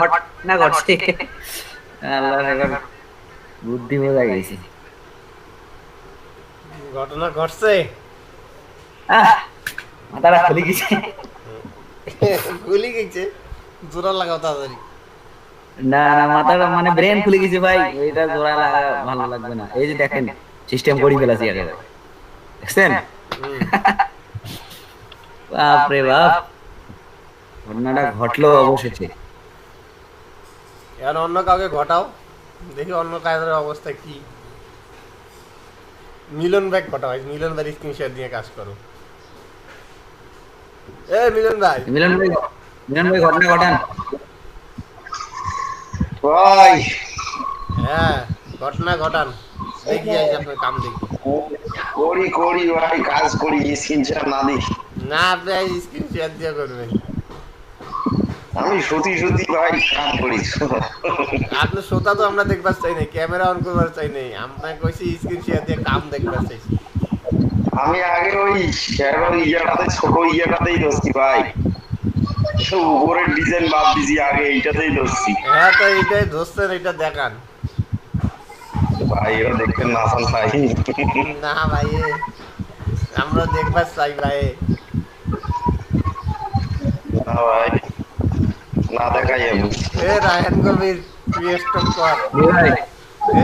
ঘটনা ঘটছে। আল্লাহ এখন বুদ্ধি বোঝা গেছে। ঘটনা ঘটছে, মাথাটা খুলে গেছে। গুলি গেছে, জোড়া লাগাও তাড়াতাড়ি। না না মাথাটা মানে ব্রেন খুলে গেছে ভাই, এটা জোড়া লাগা ভালো লাগবে না। এই যে দেখেন সিস্টেম করে ফেলাছি আগে দেখছেন হুম। বাপ রে বাপ ঘটনাটা ঘটলো অবশেষে এখন অন্য কাউকে ঘটাও, দেখি অন্য কাজের অবস্থা কি। মিলন ভাই ঘটাও, মিলন ভাই স্ক্রিনশট দিয়ে কাজ করো। এ মিলন ভাই, মিলন ভাই ঘটনা ঘটান ভাই হ্যাঁ ঘটনা ঘটান, দেখি আজ আপনার কাম দেখি। করি ভাই, কাজ করি, স্ক্রিনশট না দিই। না আপনি আজ স্ক্রিনশট দিয়ে করবেন। আমি সত্যি ভাই কাম করি। আপনার শ্রোতা তো আমরা দেখবার চাই নাই, ক্যামেরা অন করবার চাই নাই, আপনাকে কইছি স্ক্রিনশট দিয়ে কাম দেখবার চাইছি। আমি আগে ওই শ্যাডোর ছোট ইয়াটাতেই ধরছি ভাই, উপরের ডিজাইন বাদ দিছি, আগে এইটাতেই ধরছি হ্যাঁ তো এইটাই ধরছেন, এটা দেখান। ভাই। এরা দেখতেন না আসান ভাই? না ভাই আমরা দেখবার চাই ভাই। না ভাই, না দেখাই আমি। এ রায়হান কবির তুই স্টপ কর,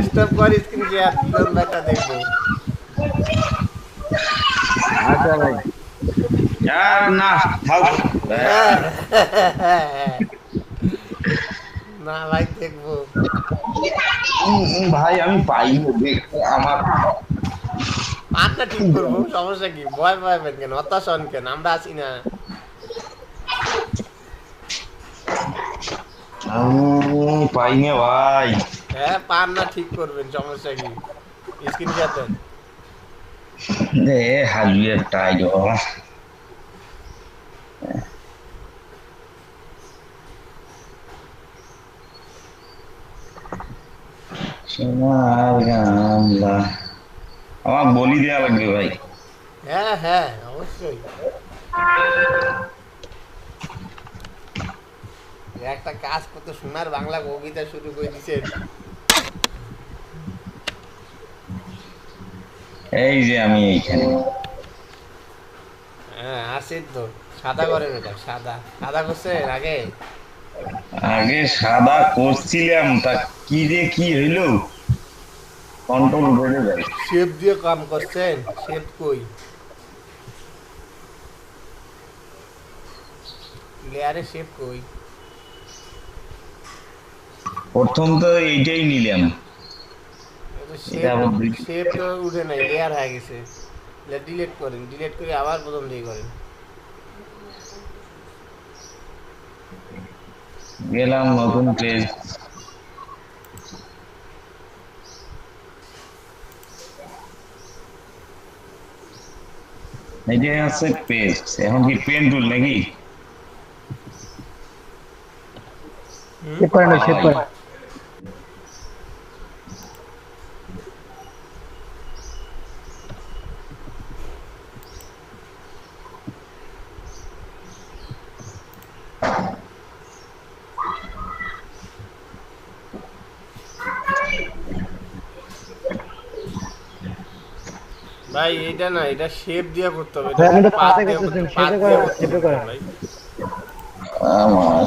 স্টপ কর স্ক্রিনশট, মিলন ভাইটা দেখবো। আচ্ছা ভাই আর না থাক না ভাই দেখবো। ভাই, আমি পাইনি দেখতে আমার। পানটা ঠিক করবো, সমস্যা কি? ভয় পাবেন কেন, হতাশ হন কেন, আমরা আছি না। আমি পাইনি ভাই। হ্যাঁ পান না ঠিক করবেন, সমস্যা কি? স্ক্রিনশট দেন। হালুয়ের টাইট বাবা। সোনার গামলা আমার বলি দেয়া লাগবে ভাই। হ্যাঁ হ্যাঁ অবশ্যই। একটা কাজ করতে সোনার বাংলা কবিতা শুরু করে দিছেন। এই যে আমি এইখানে হ্যাঁ আসিস তো, সাদা করেন এটা, সাদা সাদা করছেন আগে। আগে সাদা করছিলাম, তা কি রে কি হইলো, কন্ট্রোল বেড়ে যায়। শেপ দিয়ে কাম করছেন, শেপ কই? লেয়ারে শেপ কই? প্রথম তো এইটাই নিলাম। শেপ, এটা আবার দুই- শেপ তো উঠে নাই, লেয়ার হয়ে গেছে। ডিলিট করেন, ডিলিট করে আবার প্রথম দিয়ে করেন। গেলাম নতুন পেজ। এইটাই হচ্ছে পেজ। এখন কি পেন টুল নাকি? সেভ করেন, সেভ করেন। ভাই এটা না, এটা শেপ দিয়ে করতে হবে। ভাই, আপনি তো পাত পাতে দিয়ে করতেছেন, পাত শেপে দিয়ে করেন, করতে শেপে হবে করেন। ভাই। আমার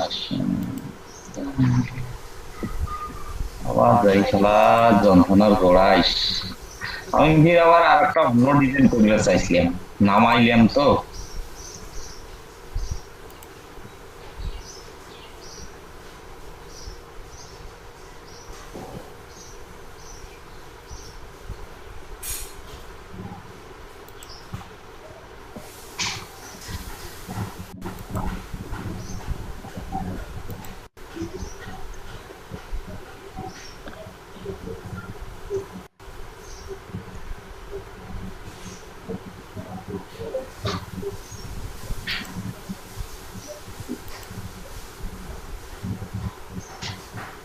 আবার এই খেলা যন্ত্রণার গোড়াইস। আমি কি আবার আর একটা অন্য ডিজাইন করতে চাইছিলাম, নামাইলাম তো।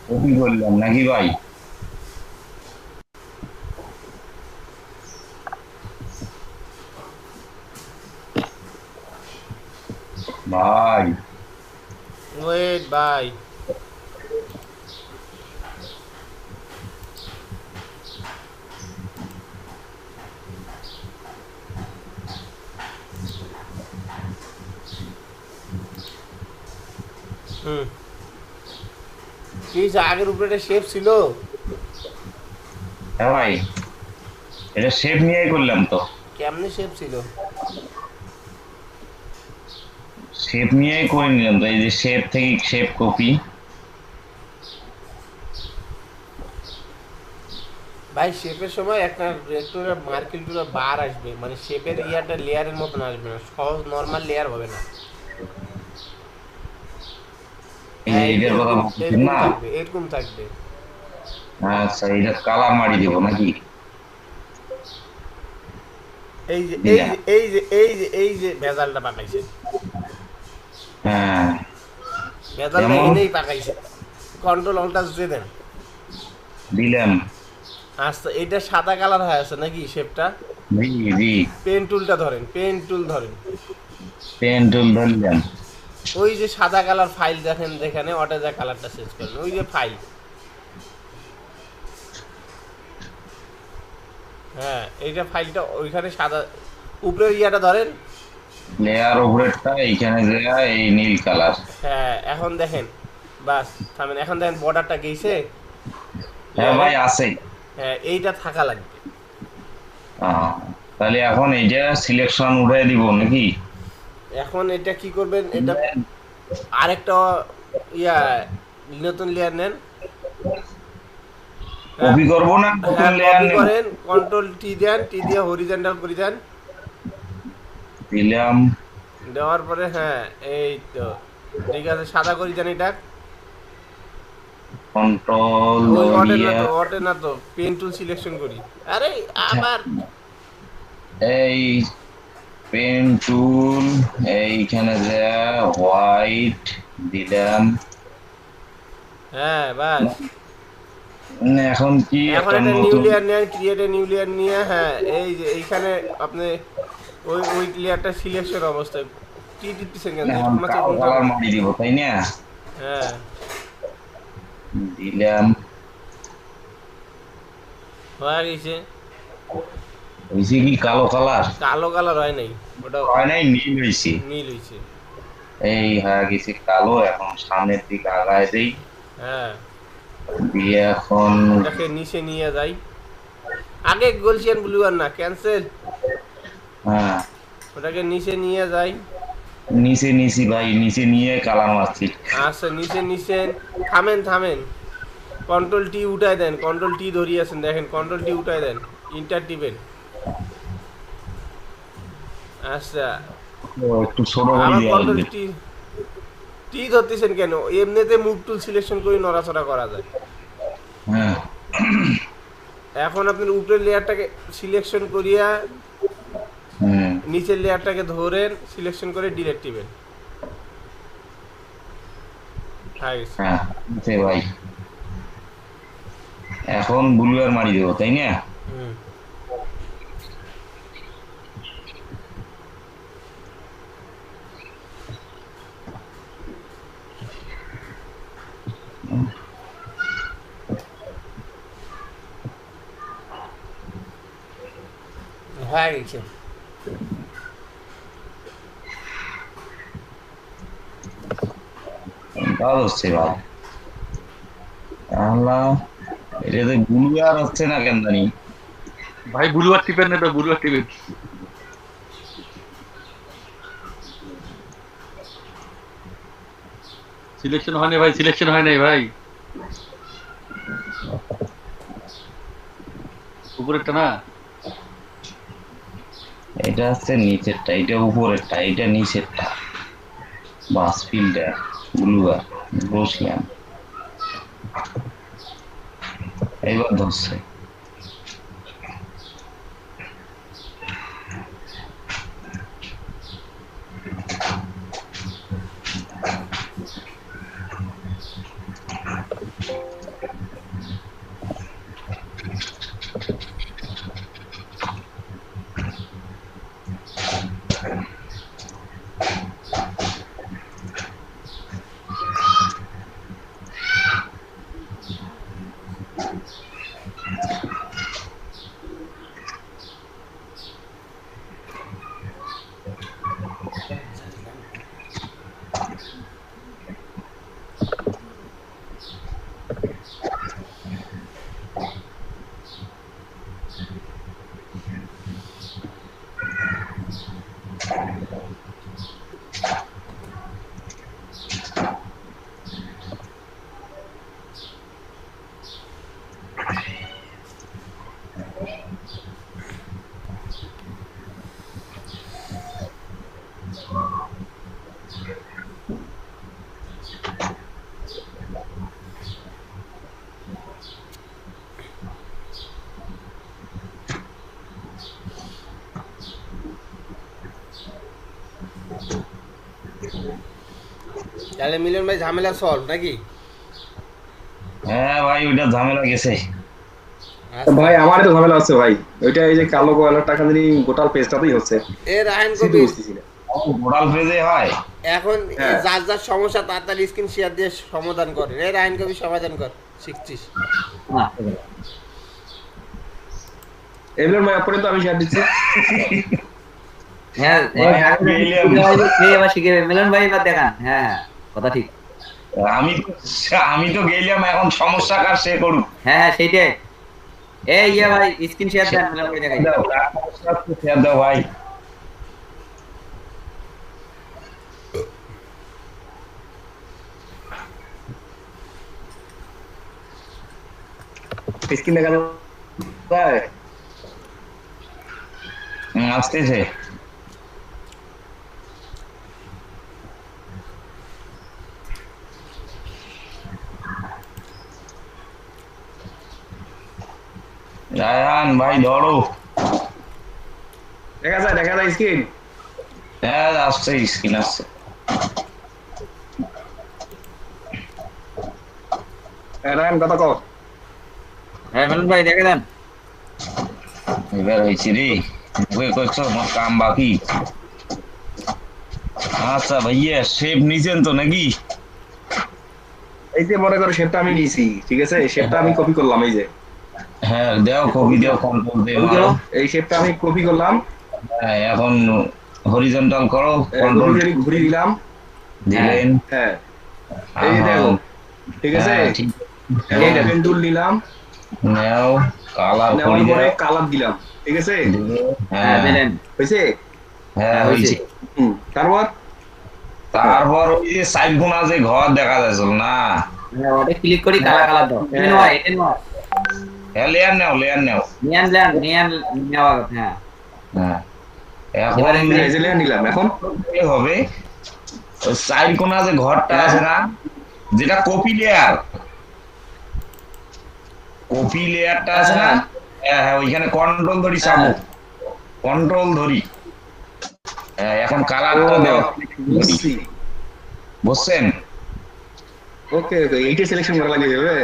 কপি করলাম নাকি ভাই? ভাই ওয়েট ভাই, হুম কি আগের উপরে শেপ ছিল? হ্যাঁ ভাই, এটা শেপ নিয়েই করলাম তো, কেমনে শেপ ছিল? শেপ নিয়েই করে নিলাম তো, এই যে শেপ থেকে শেপ কপি। ভাই শেপের সময় একটা একটু মার্কেল টুলের বার আসবে, মানে শেপের ইয়াটা লেয়ারের মতন আসবে না, সহজ নর্মাল লেয়ার হবে না। এই যে হ্যাঁ, এইটার কথা এরকম বলছেন এরকম না? থাকবে, এরকম থাকবে। আচ্ছা, এটা কালার মারি দেবো নাকি? এই যে এই দিলাম। যে এই যে এই যে এই যে ভেজালটা পাকাইছে, হ্যাঁ, ভেজালটা যেমন? এনেই পাকাইছে। কন্ট্রোল অল্টাস দিয়ে দেন। দিলাম। আচ্ছা, এটা সাদা কালার হয়ে আছে নাকি শেপটা? জি জি, পেন টুলটা ধরেন, পেন টুল ধরেন। পেন টুল ধরলাম। ওই যে সাদা কালার ফাইল দেখেন যেখানে, ওটা যা কালারটা চেঞ্জ করেন, ওই যে ফাইল। হ্যাঁ, এইটা ফাইলটা ওইখানে সাদা উপরের ইয়াটা ধরেন। লেয়ার ওভারেরটা এইখানে যায় এই নীল কালার। হ্যাঁ, এখন দেখেন, বাস থামেন, এখন দেখেন বর্ডারটা গেছে। হ্যাঁ ভাই, আছে। হ্যাঁ, এইটা থাকা লাগবে। তাহলে এখন এইটা সিলেকশন উঠাই দিব নাকি? এখন এটা কি করবেন, এটা আরেকটা ইয়া নতুন লেয়ার নেন। কপি করবো না নতুন হ্যাঁ, লেয়ার কপি নেব? করেন, কন্ট্রোল টি দেন, টি দিয়ে হরিজন্টাল করে দেন। দিলাম। দেওয়ার পরে হ্যাঁ, এই তো ঠিক আছে, সাদা করে দেন এটা। কন্ট্রোল ওই অটে না দলিয়া। তো, অটে না তো, পেন টুল সিলেকশন করি। আরে আবার এই পেন টুল এইখানে যা হোয়াইট দিলাম। হ্যাঁ, বাস। এখন কি এখন একটা একটা নিউ নতুন লেয়ার নেন, ক্রিয়েট এ নিউ লেয়ার নিয়ে, হ্যাঁ এই যে এইখানে আপনি ওই ওই লেয়ারটা সিলেকশন অবস্থায় টি টিপতেছেন কেন? এখন কালো কালার মারি দিব, তাই না? হ্যাঁ, দিলাম। হয়ে গেছে। হয়েছে কি কালো কালার? কালো কালার হয় নাই, ওটা হয় নাই, নীল হয়েছে। নীল হয়েছে। এই হয়ে গেছে কালো। এখন সামনের দিকে আগায় দেই, হ্যাঁ, দিয়ে এখন ওটাকে নিচে নিয়ে যাই। আগে গোলশিয়ান ব্লু আর না, ক্যান্সেল। হ্যাঁ ওটাকে নিচে নিয়ে যাই। নিচে নিচি ভাই, নিচে নিয়ে কালার মারছি। আচ্ছা, নিচে নিচে থামেন থামেন, কন্ট্রোল টি উঠায় দেন, কন্ট্রোল টি ধরিয়ে আছেন দেখেন, কন্ট্রোল টি উঠায় দেন, ইন্টার টিপেন। আচ্ছা, একটু ছোট করে আমার দেওয়া কন্ট্রোল লাগবে। টি টি ধরতেছেন কেন? এমনিতে মুভ টুল সিলেকশন করে নড়াচড়া করা যায়। হ্যাঁ, এখন আপনার উপরের লেয়ারটাকে সিলেকশন করিয়া হুম, নিচের লেয়ারটাকে ধরেন, সিলেকশন করে ডিলেট টিপেন। হ্যাঁ, হ্যাঁ আছে ভাই। এখন ব্লু আর মারি দেবো, তাই না? হুম, হয়ে গেছে। কাজ হচ্ছে ভাই। আল্লাহ, এটা তো ব্লু আর হচ্ছে না কেন জানি। ভাই বুলুয়ার টিপেন না তো, বুলুয়ার টিপেন। সিলেকশন হয়নি ভাই, সিলেকশন হয় নাই ভাই। উপরেরটা না, এটা হচ্ছে নিচেরটা, এটা উপরেরটা, এটা নিচেরটা। বাস ফিল্টার ব্লু আর বসলাম, এইবার ধরছে। তাহলে মিলন ভাই ঝামেলা সলভ নাকি? হ্যাঁ ভাই ওইটা ঝামেলা গেছে। ভাই আমার তো ঝামেলা হচ্ছে ভাই, ওইটা এই যে কালো গয়লার টাকা জানি গোটাল পেজটাতেই হচ্ছে। এ রায়হান সেটা কবির, বুঝতেছি না। গোড়াল পেজে হয়। এখন হ্যাঁ। যার যার সমস্যা তাড়াতাড়ি স্ক্রিন শেয়ার দিয়ে সমাধান করে। এ রায়হান কবির সমাধান কর, শিখছিস? না এমন ভাই পরে তো আমি শেয়ার দিচ্ছি। হ্যাঁ ভাই, আমি গেলাম। এবার শিখে মিলন ভাই এবার দেখান। হ্যাঁ হ্যাঁ কথা ঠিক। আমি তো গেলাম, এখন সমস্যা কার সে করুক। হ্যাঁ হ্যাঁ সেইটাই। এই ইয়ে ভাই স্ক্রিন শেয়ার দেন মিলন ভাই দেখাই। দাও, কার সমস্যা হচ্ছে শেয়ার দাও ভাই। স্ক্রিন দেখা যায়? আসতেছে। রায়হান ভাই ধরো। দেখা যায় স্ক্রিন। হ্যাঁ আসছে, স্ক্রিন আসছে। রায়হান কথা কও। হ্যাঁ মিলন ভাই দেখে দেন। এবার হয়েছে রে, মুখে করছো আমার কাম বাকি। আচ্ছা ভাইয়া শেপ নিছেন তো নাকি? এই যে মনে করো শেপটা আমি নিয়েছি, ঠিক আছে? শেপটা আমি কপি করলাম, এই যে হ্যাঁ দেও, কপি দেও, কন্ট্রোল দেও। এই শেপটা আমি কপি করলাম। হ্যাঁ এখন হরিজন্টাল করো, কপি কন্ট্রোল করে ঘুরিয়ে দিলাম। দিলেন। হ্যাঁ এই যে দেখো, ঠিক আছে? হ্যাঁ, ঠিক এই পেন টুল নিলাম, নেও, কালার নেওয়ার করি পরে দাও। কালার দিলাম, ঠিক আছে? হ্যাঁ হ্যাঁ দিলেন। হয়েছে? হ্যাঁ হয়েছে। তারপর তারপর ওই যে সাইড কোনা যে ঘর দেখা যাচ্ছিল না, হ্যাঁ ওটা ক্লিক করি কালা কালার দাও। এন ওয়াই লেয়ার নেও, লেয়ার নেও। নিয়ান নেওয়া হ্যাঁ। হ্যাঁ এখন এবারে এই যে লেয়ার নিলাম, এখন কি হবে, ওই সাইড কোনা যে ঘরটা আছে না, যেটা কপি লেয়ার, কপি লেয়ারটা আছে না, হ্যাঁ হ্যাঁ ওইখানে কন্ট্রোল ধরি, চাবো কন্ট্রোল ধরি। হ্যাঁ এখন কালারটা দেওয়া, বুঝছি। বুঝছেন? ওকে ওকে, এইটা সিলেকশন করা লাগে হবে।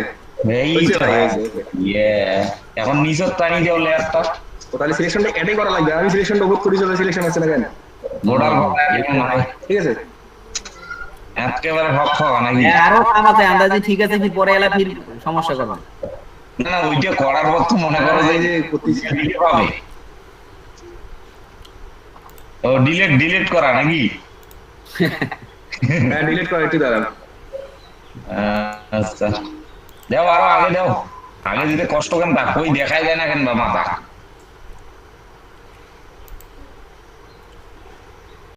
এই হয়েছে তো, ভাই, হ্যাঁ। হয়েছে, হয়েছে। Yeah, এখন নিচের টানি দেও লেয়ারটা। তো তাহলে সিলেকশনটা এটাই করা লাগবে। আমি সিলেকশনটা উপর করি, চলে সিলেকশন আছে না কেন? গোড়াল ভাঙা এখন হয় ঠিক আছে? একেবারে হক হওয়া নাকি? হ্যাঁ, আরো কাম আছে আন্দাজি ঠিক আছে ফির পরে এলা ফির সমস্যা করবেন। না না, ওইটা করার পর তো মনে করো এই যে যে করতেছি। delete হবে। ও ডিলিট করা নাকি? হ্যাঁ ডিলিট করে একটু দাঁড়ান। আচ্ছা দেও, আরো আগে দেও। আগে যদি কষ্ট কেন তা কই দেখাই যায় না কেন বা মাথা।